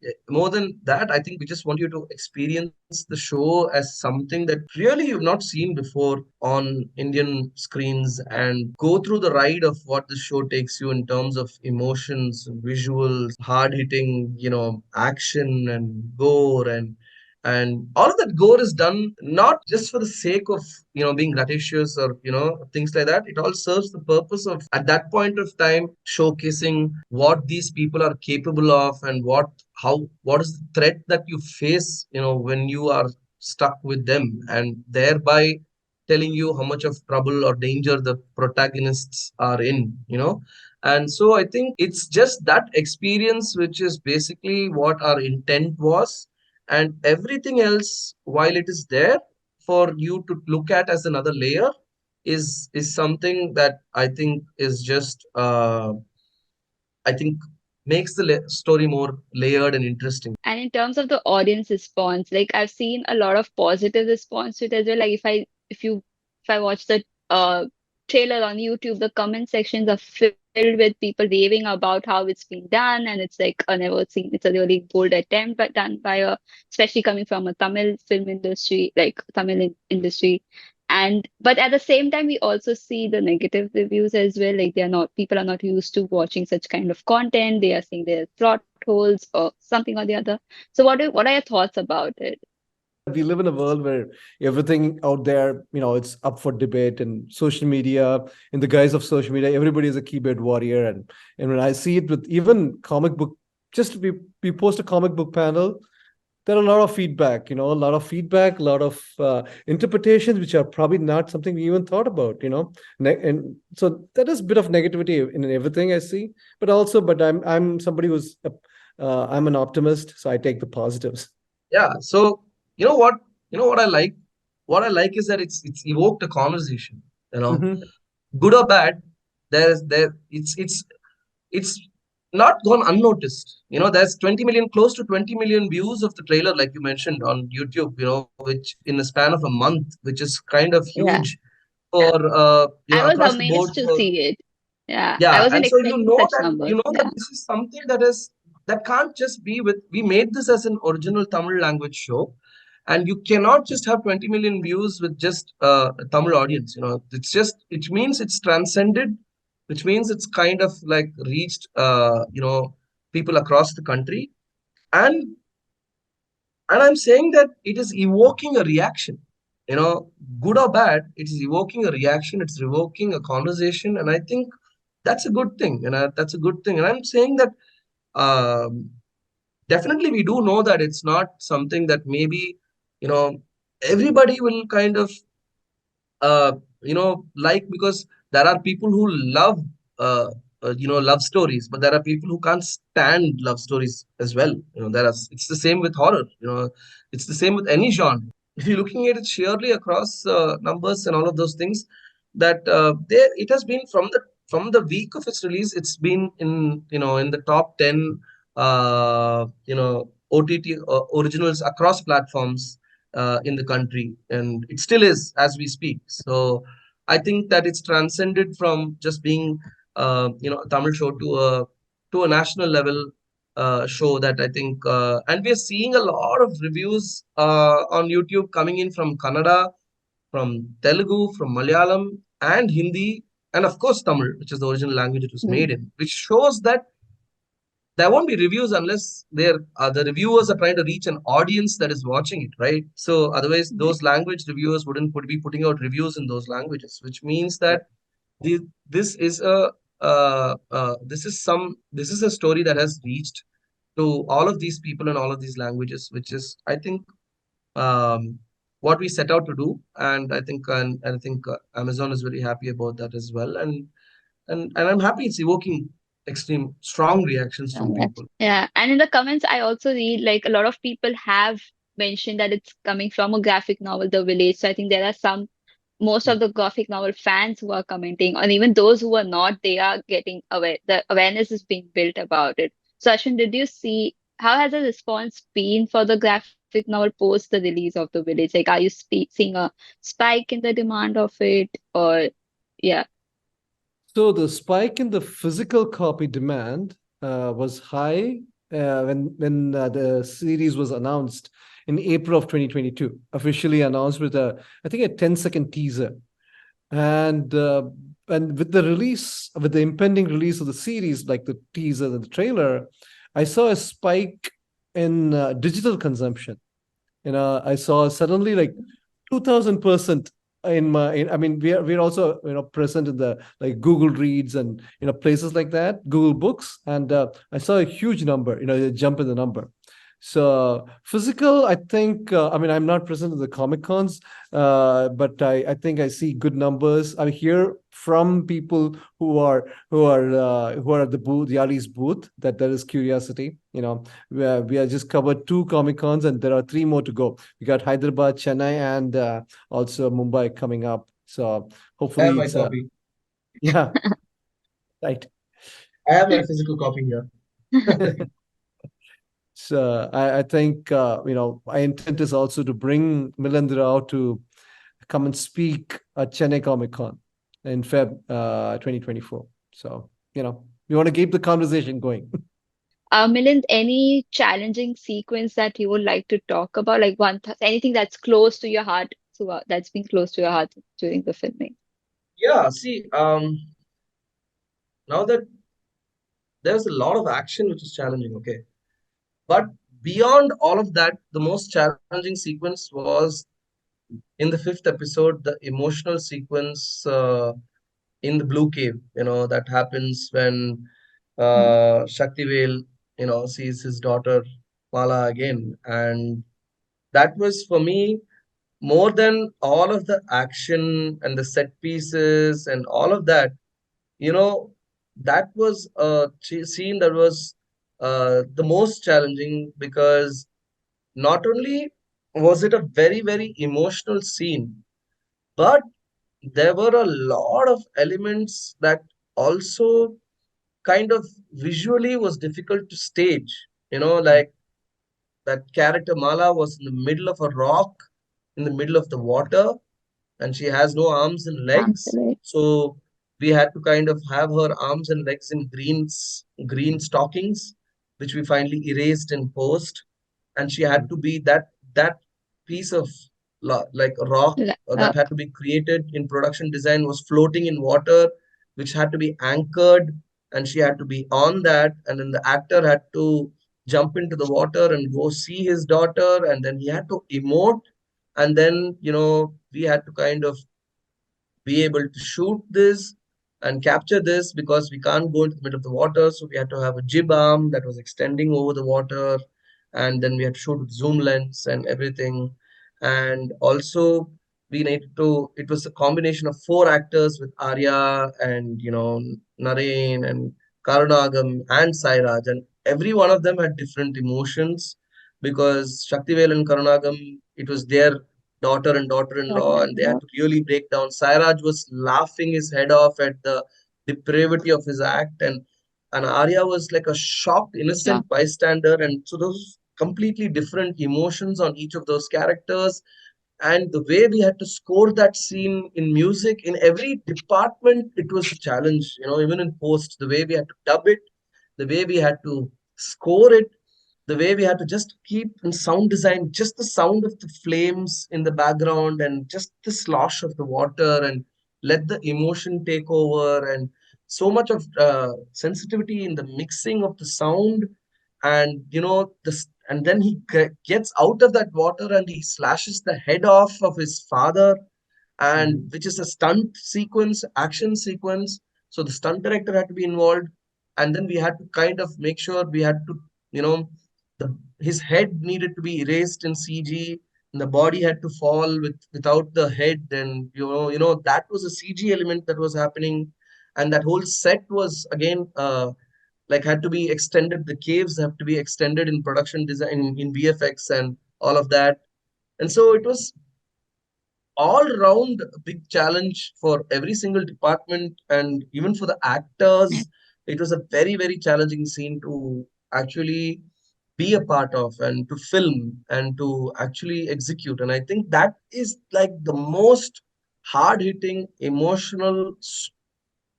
that, I think we just want you to experience the show as something that really you've not seen before on Indian screens, and go through the ride of what the show takes you in terms of emotions, visuals, hard hitting, action and gore, and all of that gore is done not just for the sake of being gratuitous or things like that. It all serves the purpose of, at that point of time, showcasing what these people are capable of, and what is the threat that you face when you are stuck with them, and thereby telling you how much of trouble or danger the protagonists are in. And so I think it's just that experience which is basically what our intent was. And everything else, while it is there for you to look at as another layer, is something that I think is just I think makes the story more layered and interesting. And in terms of the audience response, like I've seen a lot of positive response to it as well. Like if I watch the trailer on YouTube, the comment sections are filled with people raving about how it's been done, and it's like a never seen. It's a really bold attempt, but done by especially coming from a Tamil film industry, like industry. And but at the same time, we also see the negative reviews as well. Like people are not used to watching such kind of content. They are saying there's plot holes or something or the other. So what are your thoughts about it? We live in a world where everything out there, it's up for debate, and social media, in the guise of social media, everybody is a keyboard warrior. And when I see it with even comic book, just we post a comic book panel, there are a lot of feedback, a lot of interpretations, which are probably not something we even thought about, and so that is a bit of negativity in everything I see. But I'm somebody who's I'm an optimist, so I take the positives. Yeah. So you know what I like. What I like is that it's evoked a conversation. Mm-hmm. Good or bad, it's not gone unnoticed. There's 20 million, close to 20 million views of the trailer, like you mentioned, on YouTube. Which in a span of a month, which is kind of Yeah. huge for I was across the board amazed to for. see it. Yeah, I Yeah, wasn't and so expecting such numbers. that Yeah. this is something that can't just be with. We made this as an original Tamil language show, and you cannot just have 20 million views with just a Tamil audience. It means it's transcended, which means it's kind of like reached people across the country, and I'm saying that it is evoking a reaction. Good or bad, it is evoking a reaction. It's evoking a conversation, and I think that's a good thing. That's a good thing. And I'm saying that um, definitely we do know that it's not something that maybe you know everybody will kind of like, because there are people who love uh, love stories, but there are people who can't stand love stories as well. It's the same with horror. It's the same with any genre. If you're looking at it sheerly across numbers and all of those things, that there it has been from the week of its release, it's been in the top 10 OTT originals across platforms in the country, and it still is as we speak. So I think that it's transcended from just being a Tamil show to a national level show, that I think, and we are seeing a lot of reviews on YouTube coming in from Kannada, from Telugu, from Malayalam, and Hindi, and of course Tamil, which is the original language it was Mm. made in, which shows that there won't be reviews unless the reviewers are trying to reach an audience that is watching it, right? So otherwise, those language reviewers wouldn't be putting out reviews in those languages, which means that the, this is a this is a story that has reached to all of these people in all of these languages, which is, I think, um, what we set out to do. And I think Amazon is very happy about that as well. And I'm happy it's evoking extreme strong reactions from Yeah. people. Yeah. And in the comments, I also read like a lot of people have mentioned that it's coming from a graphic novel, The Village. So I think there are most of the graphic novel fans who are commenting, and even those who are not, they are getting aware. The awareness is being built about it. So Ashwin, did you see how has the response been for the graphic novel post the release of The Village? Like, are you seeing a spike in the demand of it, or yeah? So the spike in the physical copy demand was high when the series was announced in April of 2022, officially announced with I think, a 10-second teaser. And with the impending release of the series, like the teaser and the trailer, I saw a spike in digital consumption. I saw suddenly like 2000% I mean, we're also present in the like Google Reads and places like that, Google Books, and I saw a huge number, a jump in the number. So physical, I think, I mean, I'm not present in the Comic Cons, but I think I see good numbers. I hear from people who are at the booth, the Ali's booth, that there is curiosity. We are just covered 2 Comic Cons, and there are 3 more to go. We got Hyderabad, Chennai, and also Mumbai coming up. So I have hopefully my it's copy. yeah, right. I have my physical copy here. So I think my intent is also to bring Milind Rau to come and speak at Chennai Comic Con in Feb 2024. So we want to keep the conversation going. Milind, any challenging sequence that you would like to talk about? Like anything that's close to your heart, that's been close to your heart during the filming? Yeah, see, now that there's a lot of action which is challenging, okay? But beyond all of that, the most challenging sequence was in the fifth episode, the emotional sequence in the Blue Cave. That happens when Shaktivel, sees his daughter Mala again, and that was for me more than all of the action and the set pieces and all of that. you know that was a scene that was the most challenging, because not only was it a very very emotional scene, but there were a lot of elements that also kind of visually was difficult to stage. Like that character Mala was in the middle of a rock, in the middle of the water, and she has no arms and legs. Absolutely. So we had to kind of have her arms and legs in green stockings, which we finally erased in post. And she had to be that piece of like a rock that had to be created in production design was floating in water, which had to be anchored, and she had to be on that. And then the actor had to jump into the water and go see his daughter, and then he had to emote, and then we had to kind of be able to shoot this and capture this, because we can't go into the middle of the water. So we had to have a jib arm that was extending over the water, and then we had to shoot with zoom lens and everything. And also we needed to, it was a combination of four actors with Arya and Naren and Karunagam and Sairaj, and every one of them had different emotions, because Shaktivel and Karunagam, it was their daughter and daughter-in-law, and they had to really break down. Sairaj was laughing his head off at the depravity of his act, and Arya was like a shocked, innocent bystander. And so those completely different emotions on each of those characters, and the way we had to score that scene in music, in every department, it was a challenge. Even in post, the way we had to dub it, the way we had to score it, the way we had to just keep in sound design, just the sound of the flames in the background and just the slosh of the water, and let the emotion take over, and so much of sensitivity in the mixing of the sound. And this, and then he gets out of that water and he slashes the head off of his father, and which is a stunt sequence, action sequence. So the stunt director had to be involved, and then we had to kind of make sure we had to, you know, his head needed to be erased in CG, and the body had to fall without the head, and that was a CG element that was happening, and that whole set was again like had to be extended. The caves have to be extended in production design in VFX and all of that, and so it was all round a big challenge for every single department, and even for the actors it was a very very challenging scene to actually be a part of and to film and to actually execute. And I think that is like the most hard hitting emotional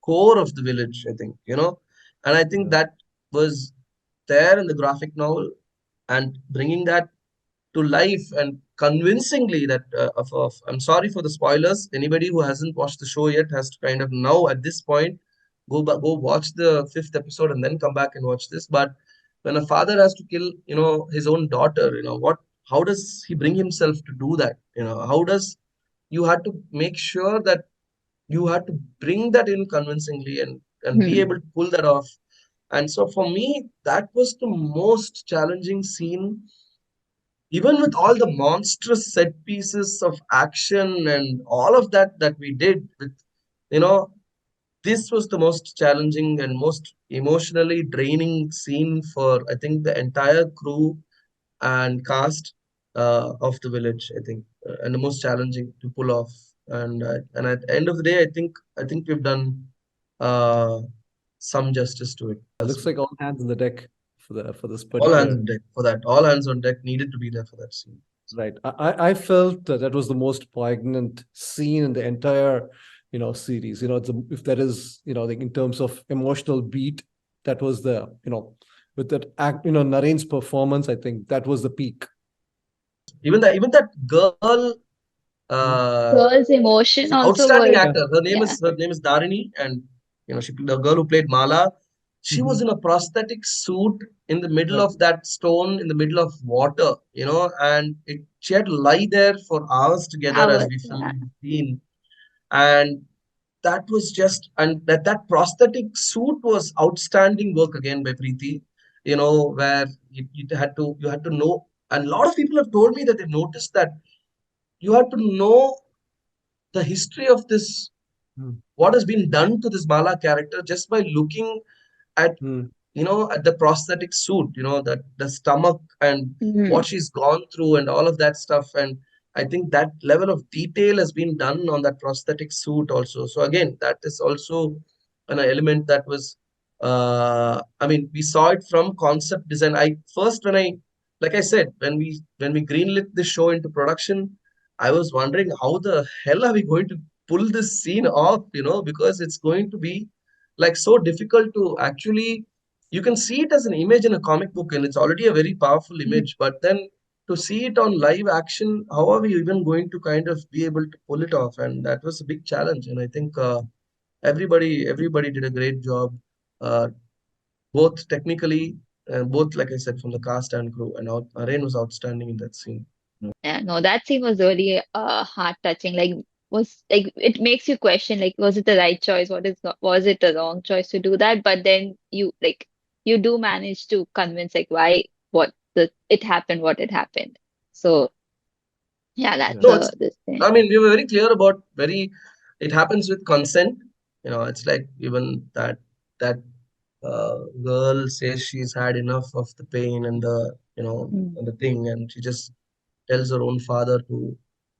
core of the village, I think, and I think that was there in the graphic novel, and bringing that to life and convincingly that I'm sorry for the spoilers. Anybody who hasn't watched the show yet has to kind of now at this point go watch the fifth episode and then come back and watch this. But when a father has to kill, his own daughter, how does he bring himself to do that? How does you had to make sure that you had to bring that in convincingly and be able to pull that off. And so for me, that was the most challenging scene, even with all the monstrous set pieces of action and all of that we did with, you know this was the most challenging and most emotionally draining scene for, I think, the entire crew and cast of the village, I think, and the most challenging to pull off. And at the end of the day, I think we've done uh, some justice to it. It looks like all hands on the deck for this All hands particular. on deck for that. All hands on deck needed to be there for that scene. Right. I felt that was the most poignant scene in the entire, series. If there is, like in terms of emotional beat, that was the, with that act, Naren's performance, I think that was the peak. Even that girl, Girl's emotion also outstanding was, actor. Her name yeah. is Dharini, and the girl who played Mala. she was in a prosthetic suit in the middle of that stone, in the middle of water, and she had to lie there for hours together as Hours. we Yeah. filmed the scene. And that was just, and that prosthetic suit was outstanding work again by Preeti, where you had to know. And a lot of people have told me that they've noticed that you have to know the history of this, Mm. what has been done to this Mala character just by looking at Mm. at the prosthetic suit, that the stomach and Mhm. what she's gone through and all of that stuff. And I think that level of detail has been done on that prosthetic suit also. So again, that is also an element that was, I mean, we saw it from concept design. Like I said, when we greenlit this show into production, I was wondering how the hell are we going to pull this scene off, because it's going to be like so difficult to actually, you can see it as an image in a comic book and it's already a very powerful Mhm. image, but then to see it on live action, how are we even going to kind of be able to pull it off? And that was a big challenge. And I think everybody did a great job, uh, both technically and both, like I said, from the cast and crew. And Arain was outstanding in that scene. Yeah, no, that scene was really heart touching. Like, was like it makes you question, like, was it the right choice? Was it the wrong choice to do that? But then you do manage to convince like why what the it happened, what it happened. So yeah, that's No, it's, this thing. I mean, we were very clear about it happens with consent. It's like even that girl says she's had enough of the pain and Mm. and the thing, and she just tells her own father to,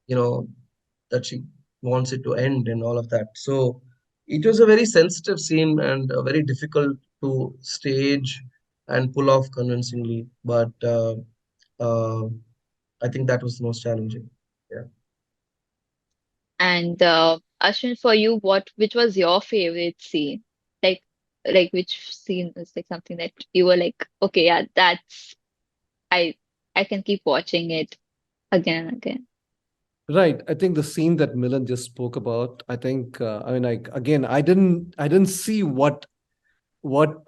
you know, that she wants it to end and all of that. So it was a very sensitive scene and very difficult to stage and pull off convincingly. But uh, I think that was the most challenging. Yeah. And Ashwin, for you, which was your favorite scene? Like which scene is like something that you were like, okay, yeah, that's I I can keep watching it again and again. Right. I think the scene that Milind just spoke about, I think, I mean, like, again, I didn't see what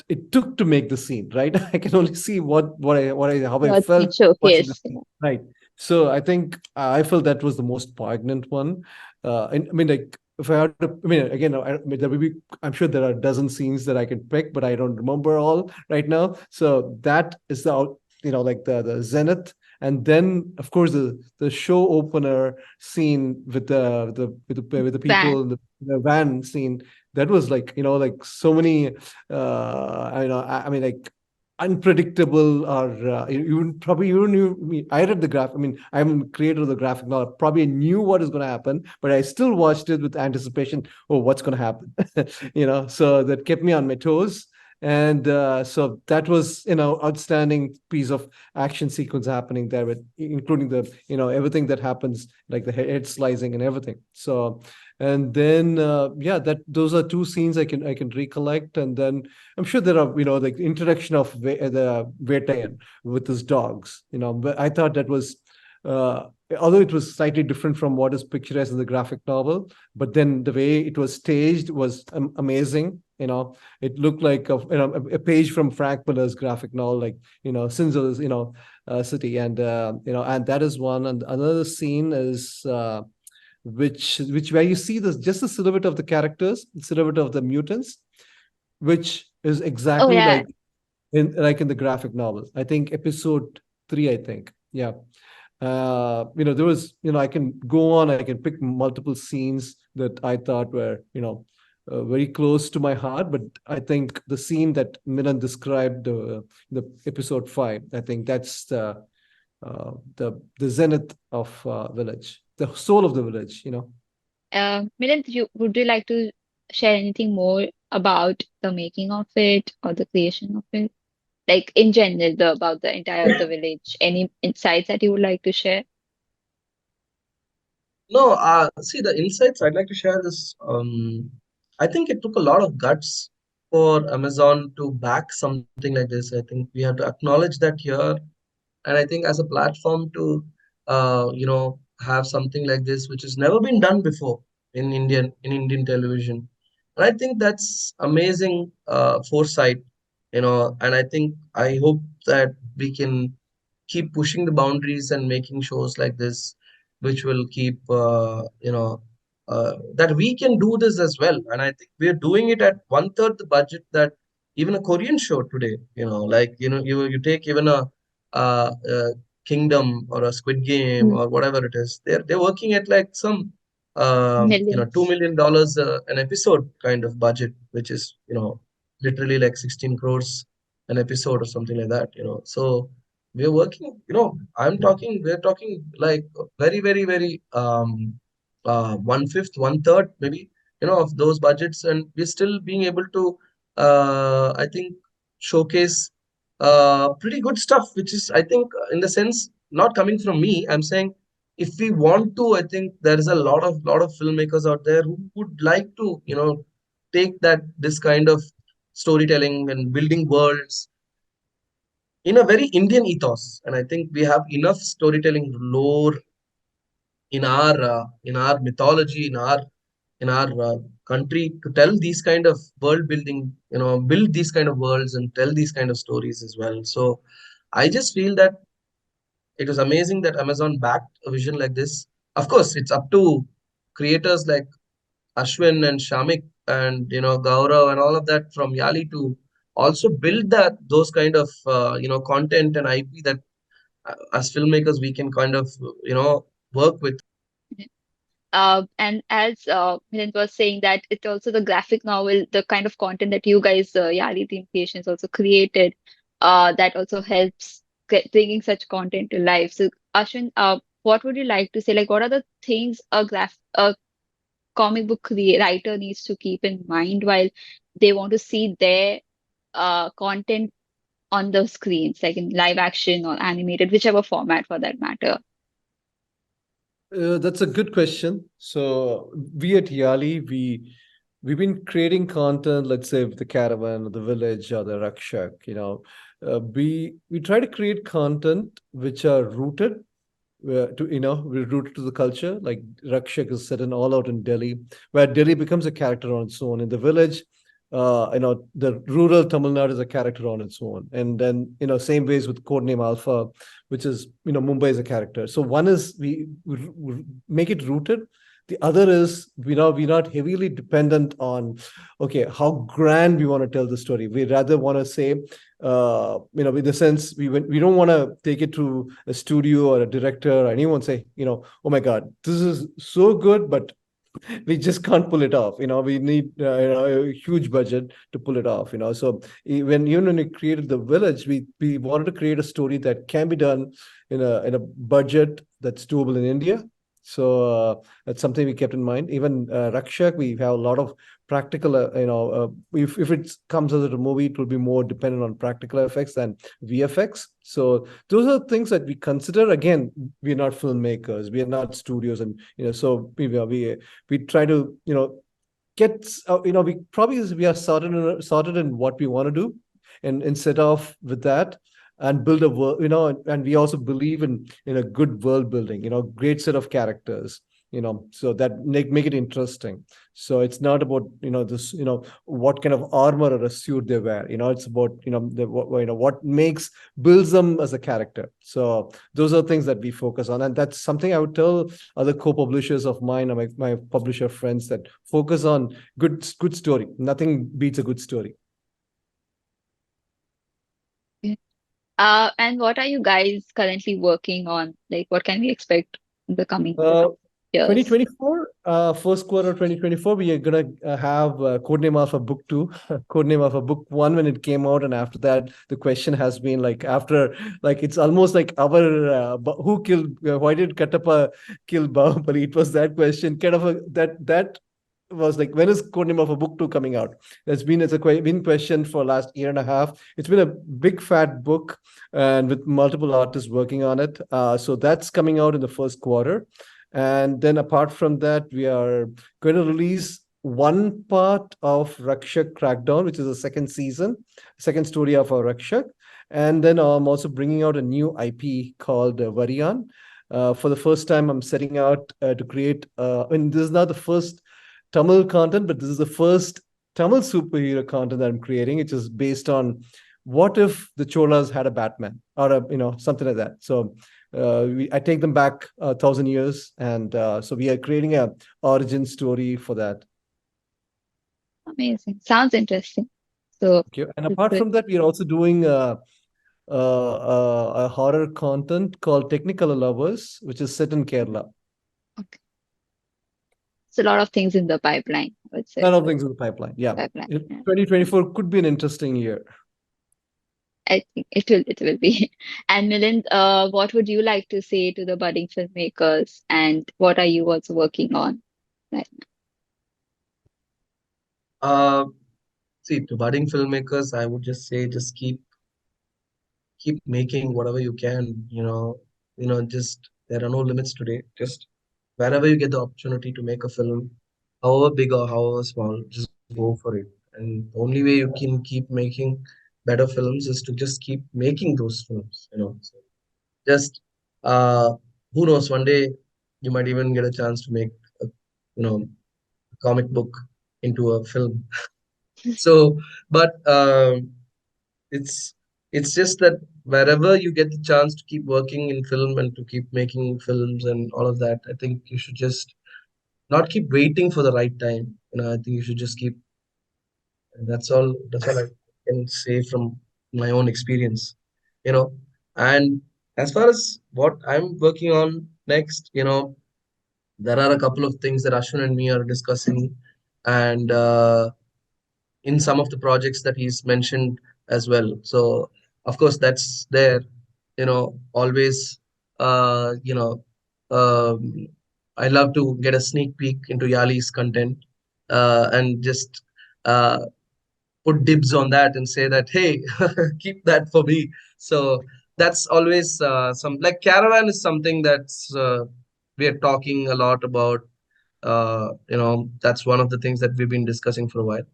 it took to make the scene, right? I can only see how I What's been felt watching the showcased. scene, right? So I think I felt that was the most poignant one. And I mean, like, if I had to, I mean, again, mean, there will be, I'm sure there are a dozen scenes that I can pick, but I don't remember all right now. So that is like the zenith. And then, of course, the show opener scene with the people Van. in the van scene, that was like like so many I mean, like, unpredictable, or I read the graph. I mean, I'm the creator of the graphic novel, probably knew what is going to happen, but I still watched it with anticipation. Oh, what's going to happen? So that kept me on my toes. And so that was outstanding piece of action sequence happening there, with including the everything that happens, like the head slicing and everything. So, and then yeah, that those are two scenes I can recollect. And then I'm sure there are like introduction of the Vetayan with his dogs. But I thought that was, uh, although it was slightly different from what is picturesque in the graphic novel, but then the way it was staged was amazing. It looked like a page from Frank Miller's graphic novel, like Sinzo's city. And and that is one. And another scene is which where you see this just the silhouette of the characters, the silhouette of the mutants, which is Oh exactly yeah. like in the graphic novel. I think episode 3, I think. Yeah. There was, I can go on, I can pick multiple scenes that I thought were, very close to my heart. But I think the scene that Milan described, the episode 5, I think that's the zenith of village, the soul of the village. Milind, would you like to share anything more about the making of it or the creation of it? Like in general, about the entire of the village. Any insights that you would like to share? No, see, the insights I'd like to share is, I think it took a lot of guts for Amazon to back something like this. I think we have to acknowledge that here. And I think as a platform to, have something like this, which has never been done before in Indian television. And I think that's amazing foresight. And I hope that we can keep pushing the boundaries and making shows like this, which will keep, that we can do this as well. And I think we're doing it at one third the budget that even a Korean show today, you take even a Kingdom or a Squid Game Mm. or whatever it is, they're working at like some, $2 Millions. million an episode kind of budget, which is, literally like 16 crores an episode or something like that. So we're working, we're talking like very, very, very, one fifth, one third, maybe, of those budgets, and we're still being able to, I think, showcase pretty good stuff, which is, I think, in the sense, not coming from me. I'm saying, if we want to, I think there is a lot of filmmakers out there who would like to, take this kind of storytelling and building worlds in a very Indian ethos. And I think we have enough storytelling lore in our mythology, in our country, to tell these kind of world building, build these kind of worlds and tell these kind of stories as well. So I just feel that it was amazing that Amazon backed a vision like this. Of course, it's up to creators like Ashwin and Shamik and Gaurav and all of that from Yali to also build those kind of content and IP that, as filmmakers, we can kind of work with. And as Milind was saying, that it's also the graphic novel, the kind of content that you guys, Yali Team Creations, also created, that also helps bringing such content to life. So, Ashwin, what would you like to say? Like, what are the things a comic book writer needs to keep in mind while they want to see their content on the screens, like in live action or animated, whichever format for that matter? That's a good question. So we at Yali, we've been creating content, let's say the caravan or the village or the rakshak. We try to create content which are rooted we're rooted to the culture. Like Rakshak is set in all out in Delhi, where Delhi becomes a character on its own. In the village, the rural Tamil Nadu is a character on its own. And then, same ways with Codename Alpha, which is, Mumbai is a character. So one is we make it rooted. The other is we're not heavily dependent on, okay, how grand we want to tell the story. We rather want to say, in the sense we don't want to take it to a studio or a director or anyone say, oh my God, this is so good, but we just can't pull it off. We need a huge budget to pull it off. So even when we created the village, we wanted to create a story that can be done in a budget that's doable in India. So that's something we kept in mind. Even Rakshak, we have a lot of practical, if it comes as a movie, it will be more dependent on practical effects than VFX. So those are things that we consider. Again, we're not filmmakers, we are not studios, and so we try to get we are sorted in what we want to do, and set off with that and build a world, and we also believe in a good world building, great set of characters, so that make it interesting. So it's not about this what kind of armor or a suit they wear. It's about what makes builds them as a character. So those are things that we focus on, and that's something I would tell other co-publishers of mine or my publisher friends, that focus on good story. Nothing beats a good story. And what are you guys currently working on? Like, what can we expect in the coming Uh, years? 2024, first quarter 2024, we are gonna have Codename Alpha Book 2, Codename Alpha Book 1 when it came out, and after that, the question has been like, after, like, it's almost like our who killed, why did Kattappa kill Bahubali? It was that question, kind of that was like, when is Codename Alpha Book 2 coming out? It's a been question for last year and a half. It's been a big fat book, and with multiple artists working on it. So that's coming out in the first quarter. And then apart from that, we are going to release one part of Rakshak Crackdown, which is the second season, second story of our Rakshak. And then I'm also bringing out a new IP called Varian. For the first time, I'm setting out to create, this is not the first Tamil content, but this is the first Tamil superhero content that I'm creating, which is based on what if the Cholas had a Batman or something like that. So I take them back 1,000 years, and so we are creating a origin story for that. Amazing. Sounds interesting. So, Okay. And apart from that, we are also doing a horror content called Technicolor Lovers, which is set in Kerala. okay. So a lot of things in the pipeline, I would A say. lot of things in the pipeline. Yeah. Pipeline. Yeah. 2024 could be an interesting year. I think it will be. And Milind, what would you like to say to the budding filmmakers, and what are you also working on right Uh, See, to budding filmmakers, I would just say, just keep making whatever you can. Just there are no limits today. Just wherever you get the opportunity to make a film, however big or however small, just go for it. And the only way you can keep making better films is to just keep making those films. So just uh, who knows? One day you might even get a chance to make a, comic book into a film. So, but it's it's just that wherever you get the chance to keep working in film and to keep making films and all of that, I think you should just not keep waiting for the right time. I think you should just keep. And that's all I can say from my own experience. you know and as far as what I'm working on next, there are a couple of things that Ashwin and me are discussing, and in some of the projects that he's mentioned as well. So of course that's there, always. uh, you know, um, I love to get a sneak peek into Yali's content, and just uh, put dibs on that and say that, hey, keep that for me. So that's always some, like, Caravan is something that's we are talking a lot about. That's one of the things that we've been discussing for a while.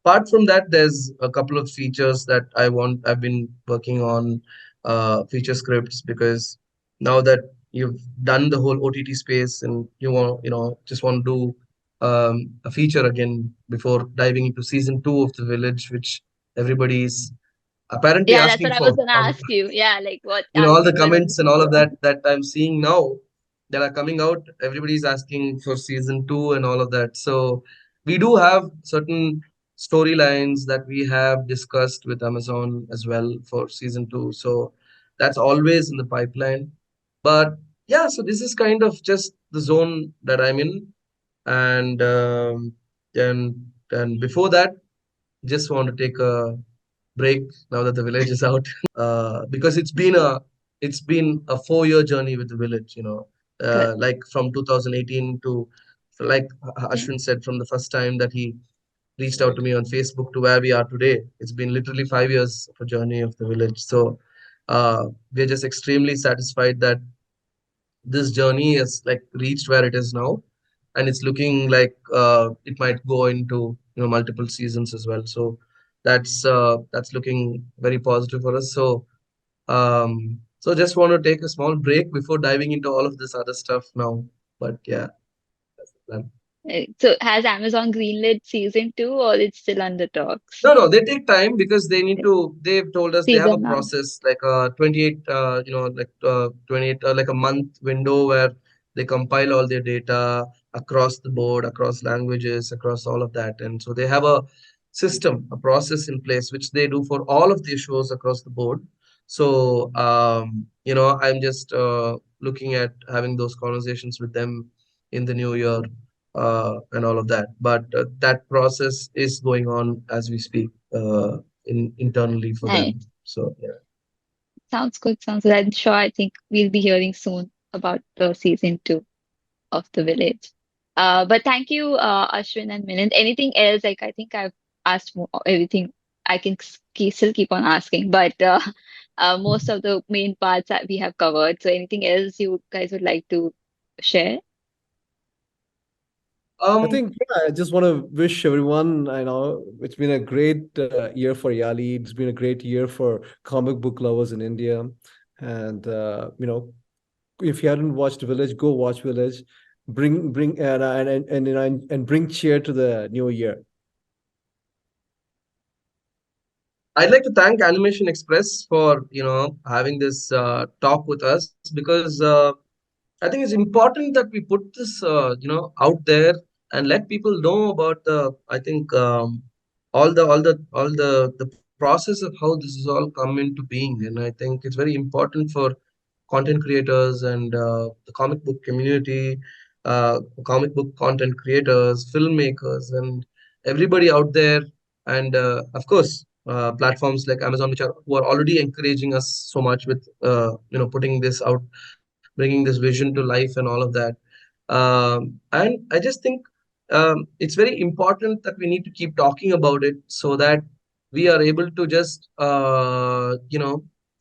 Apart from that, there's a couple of features that I've been working on, feature scripts, because now that you've done the whole OTT space and you just want to do a feature again before diving into season 2 of The Village, which everybody's apparently Yeah, that's asking what I for. was gonna ask you. Yeah, like what are All the people comments and looking all of for? that I'm seeing now that are coming out, everybody's asking for season 2 and all of that. So we do have certain storylines that we have discussed with Amazon as well for season 2. So that's always in the pipeline. But yeah, so this is kind of just the zone that I'm in. And then before that, just want to take a break now that The Village is out. Because it's been a 4-year journey with The Village. Good. Like from 2018 to, like Yeah. Ashwin said, from the first time that he reached out to me on Facebook to where we are today, it's been literally 5 years of a journey of The Village. So we're just extremely satisfied that this journey has, like, reached where it is now, and it's looking like it might go into multiple seasons as well. So that's looking very positive for us. So just want to take a small break before diving into all of this other stuff now. But yeah, that's the plan. So has Amazon greenlit season 2, or it's still under talks? No, no, they take time because they need to. They've told us they have a Season 1. process, like 28, 28, like a month window where they compile all their data across the board, across languages, across all of that. And so they have a system, a process in place, which they do for all of their shows across the board. So, I'm just looking at having those conversations with them in the new year, and all of that. But that process is going on as we speak, internally for them. Nice. So yeah. Sounds good. Sounds good. I'm sure I think we'll be hearing soon about the season 2 of The Village. But thank you, Ashwin and Milind. Anything else? Like, I think I've asked everything I can still keep on asking, but most of the main parts that we have covered. So anything else you guys would like to share? I Um, think I just want to wish everyone, I know it's been a great year for Yali. It's been a great year for comic book lovers in India. And, if you hadn't watched Village, go watch Village. Bring and bring cheer to the new year. I'd like to thank AnimationXpress for having this talk with us, because I think it's important that we put this out there and let people know about the, I think, all the process of how this has all come into being. And I think it's very important for content creators and the comic book community, comic book content creators, filmmakers, and everybody out there. And of course, platforms like Amazon, which are who are already encouraging us so much with putting this out, bringing this vision to life, and all of that. And I just think it's very important that we need to keep talking about it, so that we are able to just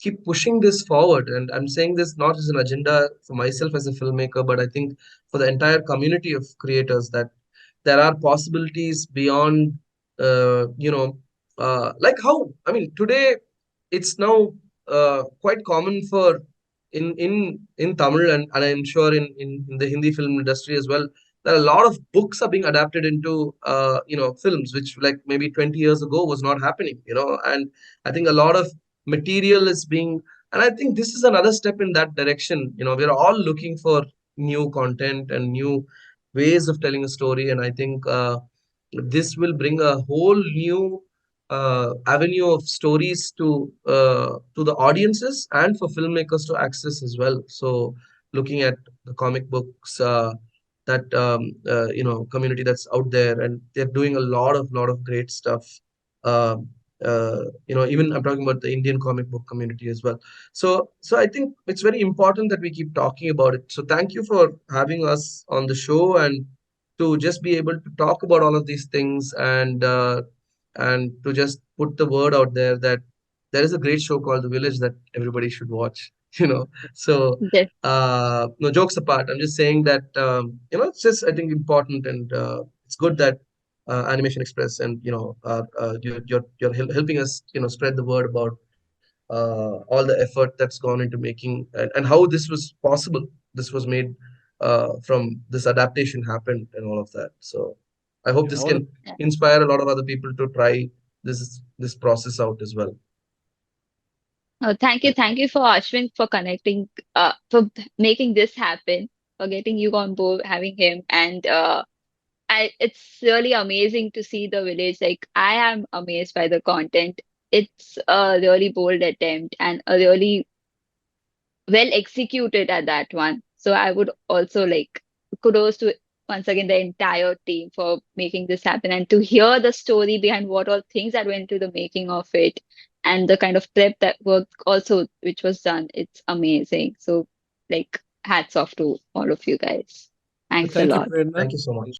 keep pushing this forward. And I'm saying this not as an agenda for myself as a filmmaker, but I think for the entire community of creators, that there are possibilities beyond, like how, I mean, today it's now quite common for in Tamil, and I'm sure in the Hindi film industry as well, that a lot of books are being adapted into films, which like maybe 20 years ago was not happening, and I think a lot of material is being, and I think this is another step in that direction. We're all looking for new content and new ways of telling a story, and I think this will bring a whole new avenue of stories to the audiences and for filmmakers to access as well. So looking at the comic books, that community that's out there, and they're doing a lot of great stuff. um, Even I'm talking about the Indian comic book community as well. So I think it's very important that we keep talking about it. So thank you for having us on the show, and to just be able to talk about all of these things, and to just put the word out there that there is a great show called The Village that everybody should watch. So Yes, no, jokes apart, I'm just saying that it's just, I think, important, and it's good that AnimationXpress and you're helping us spread the word about all the effort that's gone into making, and how this was possible. This was made from this adaptation happened and all of that. So I hope Yeah, this I want can inspire a lot of other people to try this process out as well. thank you for Ashwin for connecting, for making this happen, for getting you on board, having him, and it's really amazing to see the village. Like I am amazed by the content. It's a really bold attempt and a really well executed at that one. So I would also like kudos to once again the entire team for making this happen, and to hear the story behind what all things that went to the making of it, and the kind of prep that work also which was done. It's amazing. So like hats off to all of you guys. to Thanks a thank you, lot. Prerna. Thank you so much.